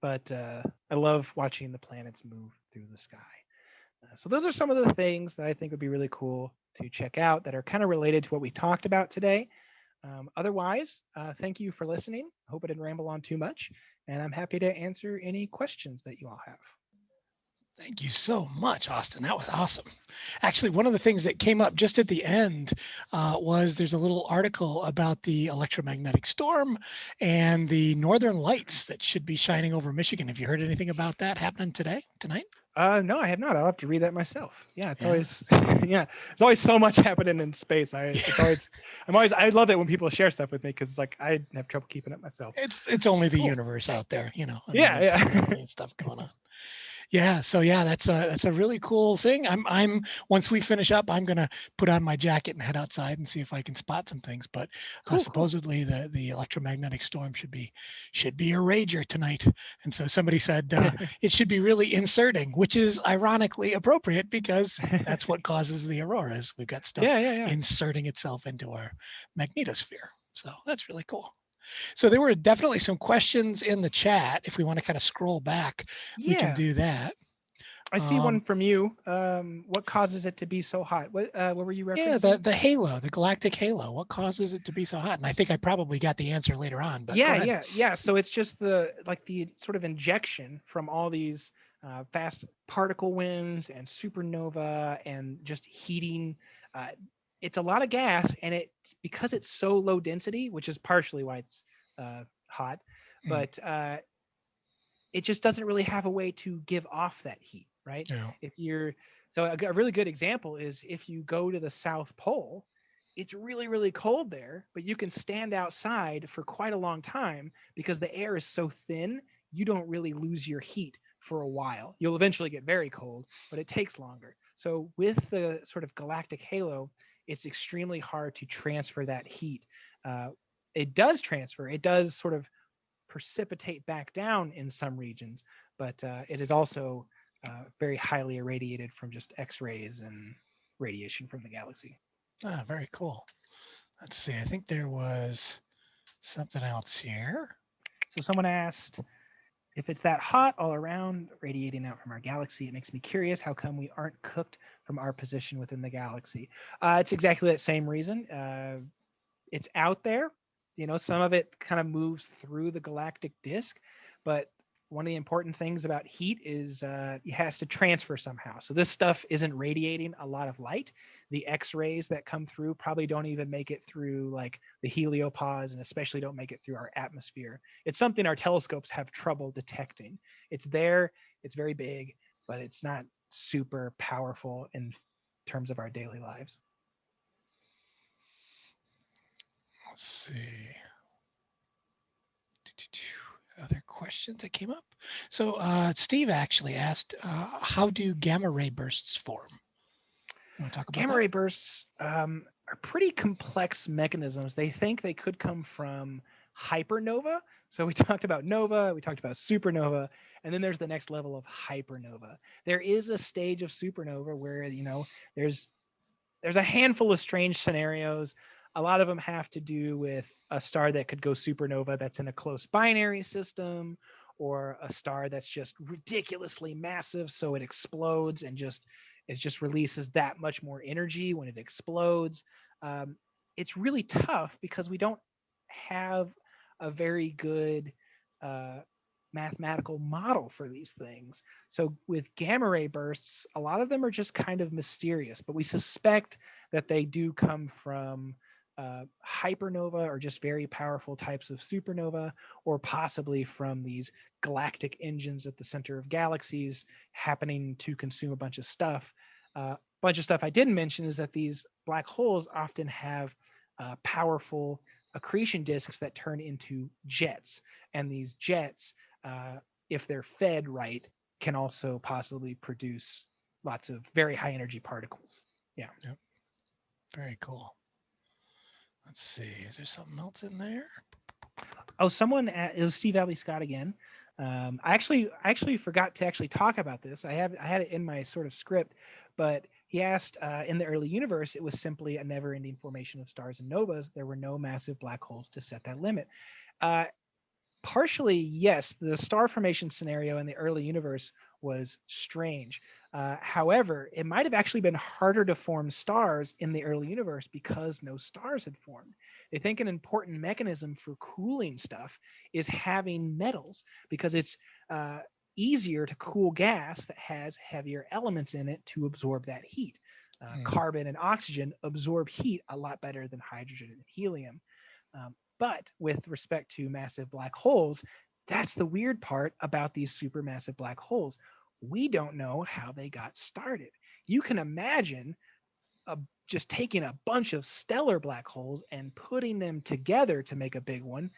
But I love watching the planets move through the sky. So those are some of the things that I think would be really cool to check out that are kind of related to what we talked about today. Otherwise, thank you for listening. I hope I didn't ramble on too much, and I'm happy to answer any questions that you all have. Thank you so much, Austin. That was awesome. Actually, one of the things that came up just at the end was there's a little article about the electromagnetic storm and the northern lights that should be shining over Michigan. Have you heard anything about that happening tonight? No, I have not. I'll have to read that myself. Yeah, it's always yeah, there's always so much happening in space. I love it when people share stuff with me because it's like I have trouble keeping it myself. It's only the universe out there, you know. Yeah. Stuff going on. Yeah, so yeah, that's a really cool thing. I'm once we finish up, I'm gonna put on my jacket and head outside and see if I can spot some things. But supposedly the electromagnetic storm should be a rager tonight. And so somebody said it should be really inserting, which is ironically appropriate because that's what causes the auroras. We've got stuff inserting itself into our magnetosphere. So that's really cool. So there were definitely some questions in the chat. If we want to kind of scroll back, we can do that. I see one from you. What causes it to be so hot? What were you referencing? Yeah, the halo, the galactic halo. What causes it to be so hot? And I think I probably got the answer later on. But yeah. So it's just the sort of injection from all these fast particle winds and supernova and just heating. It's a lot of gas, and it's because it's so low density, which is partially why it's hot, but it just doesn't really have a way to give off that heat, right? Yeah. So a really good example is if you go to the South Pole, it's really, really cold there, but you can stand outside for quite a long time because the air is so thin, you don't really lose your heat for a while. You'll eventually get very cold, but it takes longer. So with the sort of galactic halo, it's extremely hard to transfer that heat. It does transfer. It does sort of precipitate back down in some regions, but it is also very highly irradiated from just X-rays and radiation from the galaxy. Ah, very cool. Let's see. I think there was something else here. So someone asked, if it's that hot all around, radiating out from our galaxy, it makes me curious how come we aren't cooked from our position within the galaxy. It's exactly that same reason. It's out there. Some of it kind of moves through the galactic disk, but one of the important things about heat is it has to transfer somehow. So this stuff isn't radiating a lot of light. The X-rays that come through probably don't even make it through like the heliopause, and especially don't make it through our atmosphere. It's something our telescopes have trouble detecting. It's there, it's very big, but it's not super powerful in terms of our daily lives. Let's see. Other questions that came up. So Steve actually asked, how do gamma ray bursts form? You want to talk about Gamma ray bursts are pretty complex mechanisms. They think they could come from hypernova. So we talked about nova, we talked about supernova, and then there's the next level of hypernova. There is a stage of supernova where, there's a handful of strange scenarios. A lot of them have to do with a star that could go supernova that's in a close binary system, or a star that's just ridiculously massive, so it explodes and just releases that much more energy when it explodes. It's really tough because we don't have a very good mathematical model for these things. So with gamma ray bursts, a lot of them are just kind of mysterious, but we suspect that they do come from hypernova, or just very powerful types of supernova, or possibly from these galactic engines at the center of galaxies happening to consume a bunch of stuff. Bunch of stuff I didn't mention is that these black holes often have powerful accretion disks that turn into jets, and these jets, if they're fed right, can also possibly produce lots of very high energy particles. Yeah. Yep. Very cool. Let's see. Is there something else in there? Oh, it was Steve Abbey Scott again. I actually forgot to actually talk about this. I had it in my sort of script, but he asked, in the early universe, it was simply a never-ending formation of stars and novas. There were no massive black holes to set that limit. Partially, yes, the star formation scenario in the early universe was strange. However, it might have actually been harder to form stars in the early universe because no stars had formed. They think an important mechanism for cooling stuff is having metals, because it's easier to cool gas that has heavier elements in it to absorb that heat. Carbon and oxygen absorb heat a lot better than hydrogen and helium. But with respect to massive black holes, that's the weird part about these supermassive black holes. We don't know how they got started. You can imagine just taking a bunch of stellar black holes and putting them together to make a big one,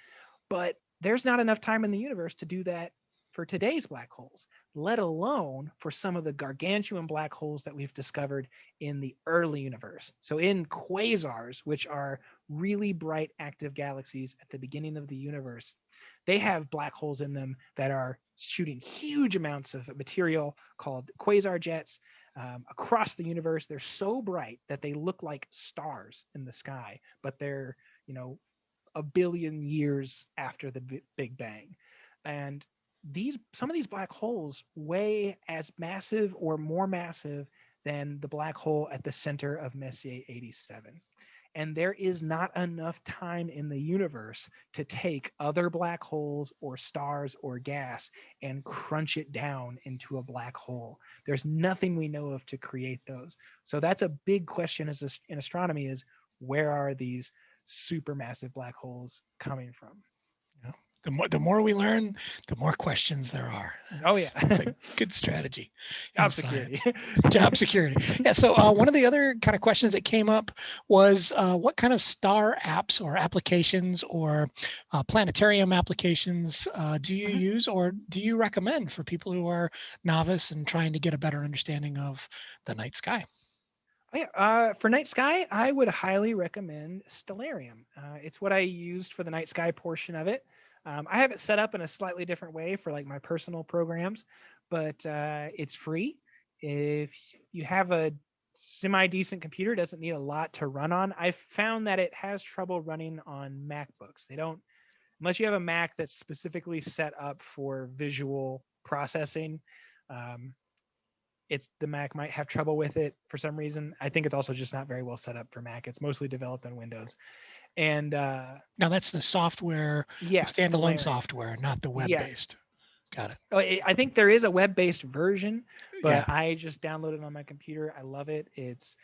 but there's not enough time in the universe to do that for today's black holes, let alone for some of the gargantuan black holes that we've discovered in the early universe. So in quasars, which are really bright active galaxies at the beginning of the universe, they have black holes in them that are shooting huge amounts of material called quasar jets across the universe. They're so bright that they look like stars in the sky, but they're, a billion years after the Big Bang. And some of these black holes weigh as massive or more massive than the black hole at the center of Messier 87. And there is not enough time in the universe to take other black holes or stars or gas and crunch it down into a black hole. There's nothing we know of to create those. So that's a big question in astronomy, is where are these supermassive black holes coming from? Yeah. The more we learn, the more questions there are. Oh yeah, it's a good strategy. Job security. Job security. Yeah. So one of the other kind of questions that came up was what kind of star apps or applications or planetarium applications do you use, or do you recommend for people who are novice and trying to get a better understanding of the night sky? For night sky, I would highly recommend Stellarium. It's what I used for the night sky portion of it. I have it set up in a slightly different way for like my personal programs, but it's free. If you have a semi-decent computer, it doesn't need a lot to run on. I've found that it has trouble running on MacBooks. They don't, unless you have a Mac that's specifically set up for visual processing. It's the Mac might have trouble with it for some reason. I think it's also just not very well set up for Mac. It's mostly developed on Windows. And Now that's the software, yes, the standalone Stellarium. software, not the Yeah. web-based. Got it. Oh, I think there is a web-based version, but Yeah. I just downloaded it on my computer. I love it. It's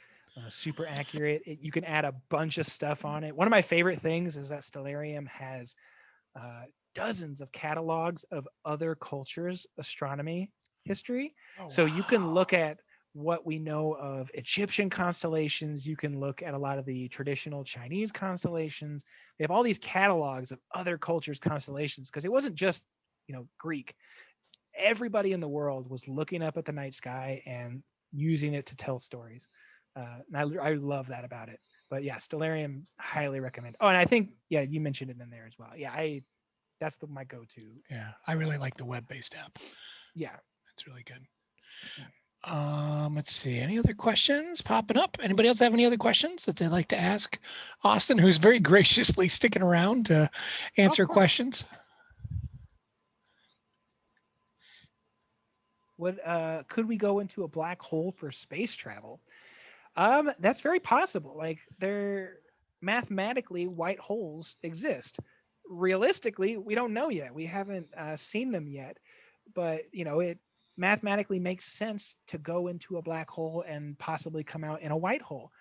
super accurate. You can add a bunch of stuff on it. One of my favorite things is that Stellarium has dozens of catalogs of other cultures' astronomy history. Oh, So you can wow. look at what we know of Egyptian constellations. You can look at a lot of the traditional Chinese constellations. They have all these catalogs of other cultures' constellations because it wasn't just, Greek. Everybody in the world was looking up at the night sky and using it to tell stories. And I love that about it. But yeah, Stellarium, highly recommend. Oh, and I think, you mentioned it in there as well. Yeah, that's my go-to. Yeah, I really like the web-based app. Yeah. That's really good. Let's see. Any other questions popping up? Anybody else have any other questions that they'd like to ask Austin, who's very graciously sticking around to answer questions? Could we go into a black hole for space travel? That's very possible. Like mathematically, white holes exist. Realistically, we don't know yet. We haven't seen them yet, but it mathematically makes sense to go into a black hole and possibly come out in a white hole.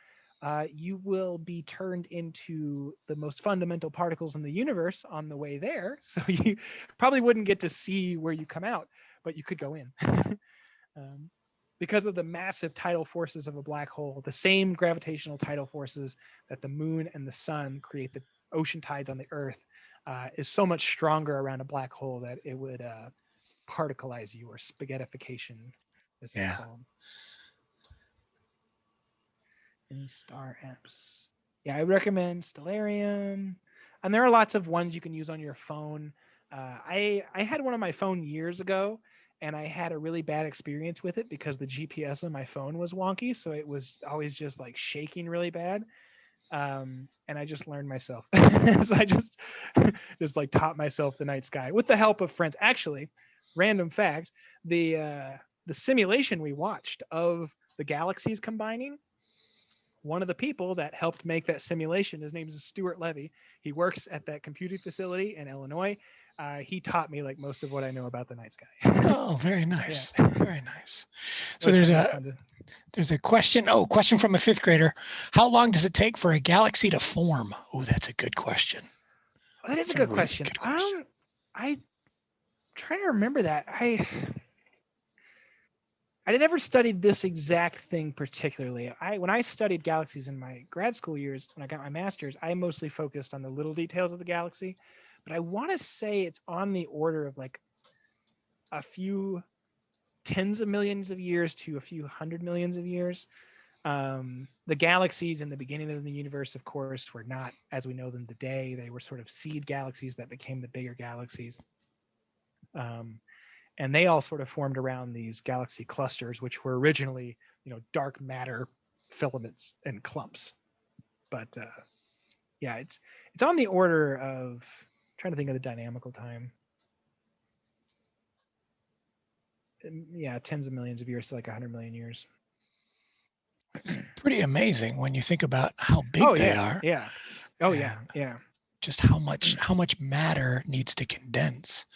You will be turned into the most fundamental particles in the universe on the way there, so you probably wouldn't get to see where you come out, but you could go in. Because of the massive tidal forces of a black hole, the same gravitational tidal forces that the moon and the sun create the ocean tides on the Earth, is so much stronger around a black hole that it would particleize you, or spaghettification, as it's called. Any star apps? Yeah, I recommend Stellarium. And there are lots of ones you can use on your phone. I had one on my phone years ago, and I had a really bad experience with it because the GPS on my phone was wonky. So it was always just like shaking really bad. And I just learned myself. So I just like taught myself the night sky with the help of friends. Actually, random fact, the simulation we watched of the galaxies combining, one of the people that helped make that simulation, his name is Stuart Levy. He works at that computing facility in Illinois. He taught me like most of what I know about the night sky. Oh, very nice. Yeah. Very nice. So there's a question. Oh, question from a fifth grader. How long does it take for a galaxy to form? Oh, that's a good question. That is a good question. I try to remember that. I never studied this exact thing particularly. When I studied galaxies in my grad school years, when I got my master's, I mostly focused on the little details of the galaxy. But I want to say it's on the order of like a few tens of millions of years to a few hundred millions of years. The galaxies in the beginning of the universe, of course, were not as we know them today. They were sort of seed galaxies that became the bigger galaxies. And they all sort of formed around these galaxy clusters, which were originally, dark matter filaments and clumps. But yeah, it's on the order of, I'm trying to think of the dynamical time. Yeah, tens of millions of years to like 100 million years. Pretty amazing when you think about how big they are. Yeah. Oh, yeah. Just how much matter needs to condense.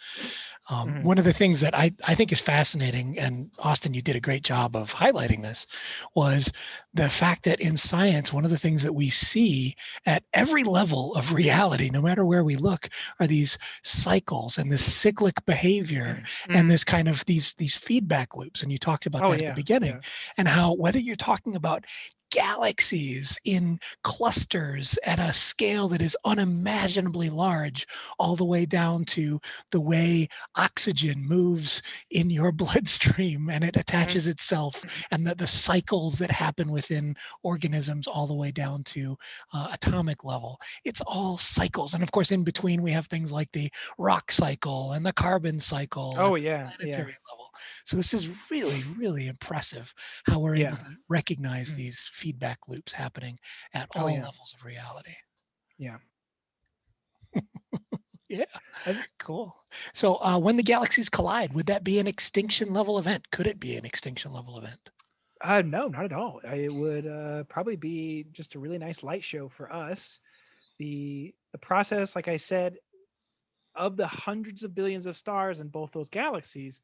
One of the things that I think is fascinating, and Austin, you did a great job of highlighting this, was the fact that in science, one of the things that we see at every level of reality, no matter where we look, are these cycles and this cyclic behavior and this kind of these feedback loops. And you talked about that at the beginning, and how whether you're talking about galaxies in clusters at a scale that is unimaginably large, all the way down to the way oxygen moves in your bloodstream and it attaches itself, and the cycles that happen within organisms all the way down to atomic level. It's all cycles. And of course, in between, we have things like the rock cycle and the carbon cycle Oh at the yeah, planetary level. So this is really, really impressive how we're able to recognize these feedback loops happening at all levels of reality. Yeah. Yeah, cool. So when the galaxies collide, would that be an extinction level event? Could it be an extinction level event? No, not at all. It would probably be just a really nice light show for us. The process, like I said, of the hundreds of billions of stars in both those galaxies,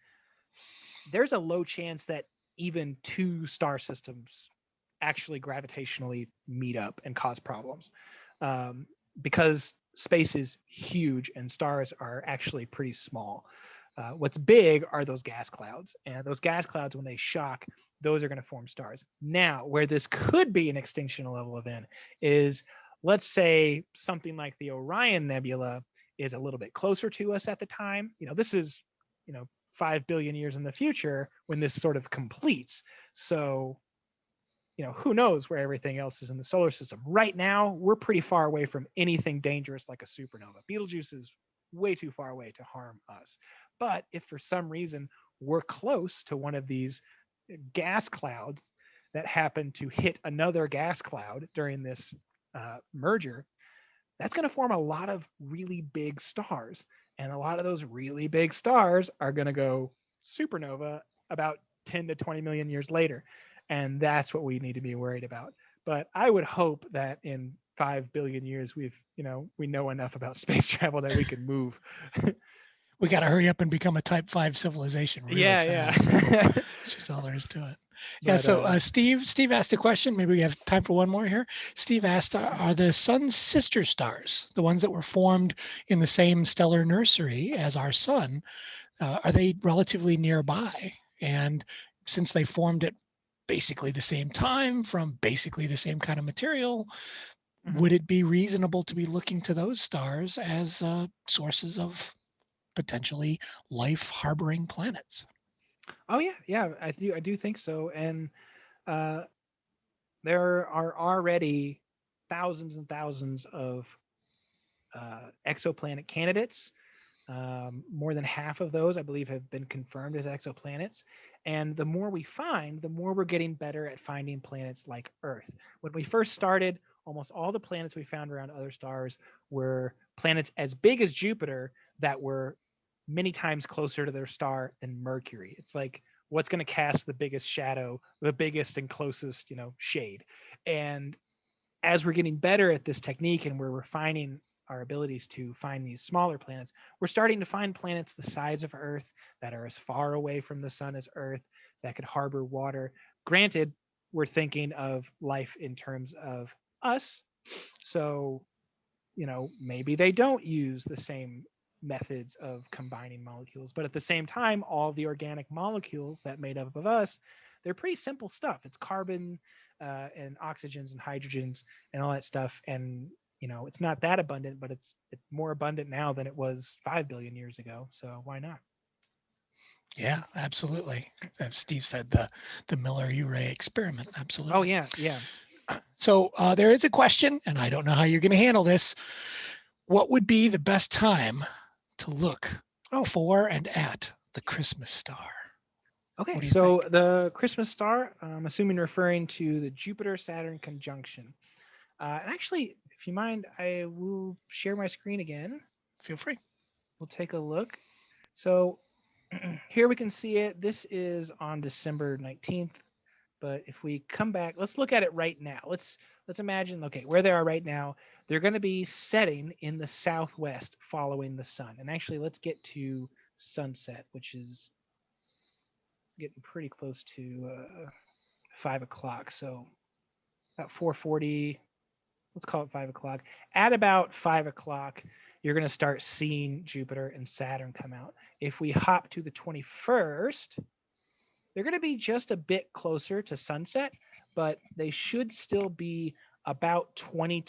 there's a low chance that even two star systems actually gravitationally meet up and cause problems, because space is huge and stars are actually pretty small. What's big are those gas clouds, and those gas clouds, when they shock, those are going to form stars. Now, where this could be an extinction level event is, let's say something like the Orion Nebula is a little bit closer to us at the time. This is, 5 billion years in the future when this sort of completes. So, who knows where everything else is in the solar system. Right now, we're pretty far away from anything dangerous like a supernova. Betelgeuse is way too far away to harm us. But if for some reason we're close to one of these gas clouds that happen to hit another gas cloud during this merger, that's going to form a lot of really big stars. And a lot of those really big stars are going to go supernova about 10 to 20 million years later. And that's what we need to be worried about. But I would hope that in 5 billion years, we know enough about space travel that we can move. We got to hurry up and become a Type 5 civilization really fast. Yeah. It's just all there is to it. But, so Steve asked a question. Maybe we have time for one more here. Steve asked, are the sun's sister stars, the ones that were formed in the same stellar nursery as our sun, are they relatively nearby? And since they formed at basically the same time from basically the same kind of material, would it be reasonable to be looking to those stars as sources of potentially life harboring planets? Oh yeah, I do think so. And there are already thousands and thousands of exoplanet candidates. More than half of those, I believe, have been confirmed as exoplanets. And the more we find, the more we're getting better at finding planets like Earth. When we first started, almost all the planets we found around other stars were planets as big as Jupiter that were many times closer to their star than Mercury. It's like, what's going to cast the biggest shadow, the biggest and closest, shade. And as we're getting better at this technique and we're refining our abilities to find these smaller planets, we're starting to find planets the size of Earth that are as far away from the sun as Earth, that could harbor water. Granted, we're thinking of life in terms of us. So, maybe they don't use the same methods of combining molecules, but at the same time, all the organic molecules that made up of us, they're pretty simple stuff. It's carbon and oxygens and hydrogens and all that stuff. And it's not that abundant, but it's more abundant now than it was 5 billion years ago. So why not? Yeah, absolutely. As Steve said, the Miller-Urey experiment. Absolutely. Oh yeah. So there is a question, and I don't know how you're going to handle this. What would be the best time to look for and at the Christmas star? Okay, so the Christmas star, I'm assuming referring to the Jupiter-Saturn conjunction. And actually, if you mind, I will share my screen again. Feel free. We'll take a look. So here we can see it. This is on December 19th. But if we come back, let's look at it right now. Let's imagine, okay, where they are right now. They're going to be setting in the southwest following the sun. And actually, let's get to sunset, which is getting pretty close to 5 o'clock. So about 4:40, let's call it 5 o'clock. At about 5 o'clock, you're going to start seeing Jupiter and Saturn come out. If we hop to the 21st, They're going to be just a bit closer to sunset, but they should still be about 20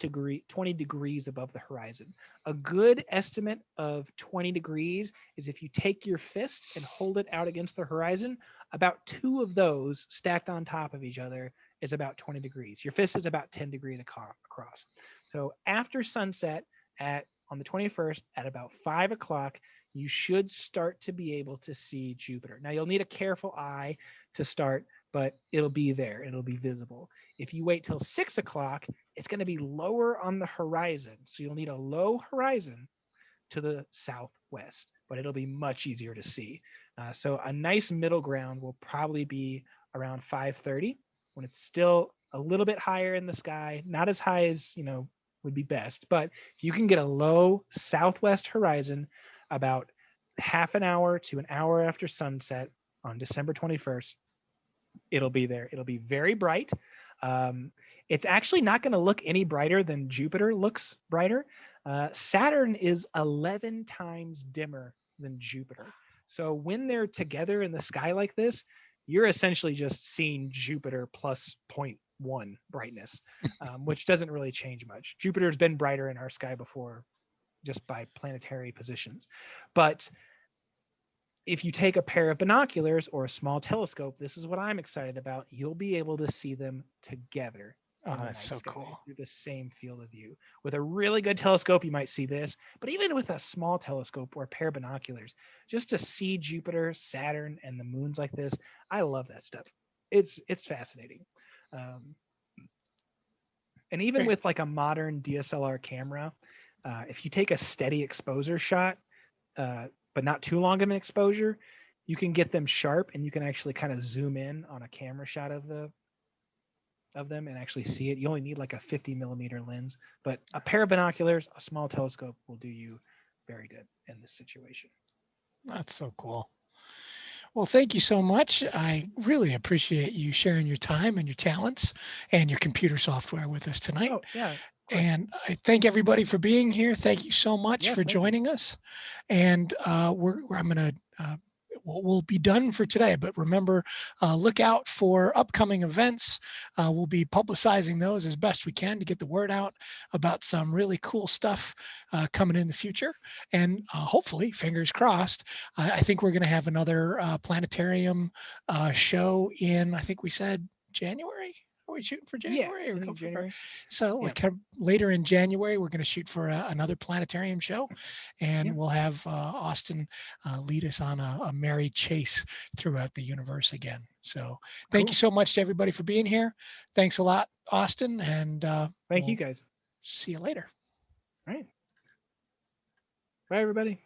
degrees above the horizon. A good estimate of 20 degrees is if you take your fist and hold it out against the horizon, about 2 of those stacked on top of each other is about 20 degrees. Your fist is about 10 degrees across. So after sunset on the 21st at about 5 o'clock, you should start to be able to see Jupiter. Now you'll need a careful eye to start, but it'll be there. It'll be visible. If you wait till 6 o'clock, it's going to be lower on the horizon. So you'll need a low horizon to the southwest, but it'll be much easier to see. So a nice middle ground will probably be around 5:30 when it's still a little bit higher in the sky, not as high as, would be best. But if you can get a low southwest horizon about half an hour to an hour after sunset on December 21st, it'll be there. It'll be very bright. It's actually not going to look any brighter than Jupiter looks brighter. Saturn is 11 times dimmer than Jupiter. So when they're together in the sky like this, you're essentially just seeing Jupiter plus 0.1 brightness, which doesn't really change much. Jupiter's been brighter in our sky before just by planetary positions. But if you take a pair of binoculars or a small telescope, this is what I'm excited about. You'll be able to see them together. Oh, that's so cool. Through the same field of view. With a really good telescope, you might see this, but even with a small telescope or a pair of binoculars, just to see Jupiter, Saturn, and the moons like this, I love that stuff. It's fascinating. And even with like a modern DSLR camera, if you take a steady exposure shot, but not too long of an exposure, you can get them sharp, and you can actually kind of zoom in on a camera shot of them and actually see it. You only need like a 50 millimeter lens, but a pair of binoculars, a small telescope will do you very good in this situation. That's so cool. Well, thank you so much. I really appreciate you sharing your time and your talents and your computer software with us tonight. Oh, yeah. And I thank everybody for being here. Thank you so much for joining us. And I'm going to, we'll be done for today, but remember, look out for upcoming events. We'll be publicizing those as best we can to get the word out about some really cool stuff coming in the future. And hopefully, fingers crossed, I think we're going to have another planetarium show in, I think we said January. Are we shooting for January? Yeah, I think January. So kind of later in January, we're going to shoot for another planetarium show, and we'll have Austin lead us on a merry chase throughout the universe again. So thank you so much to everybody for being here. Thanks a lot, Austin, and thank you guys. See you later. All right. Bye, everybody.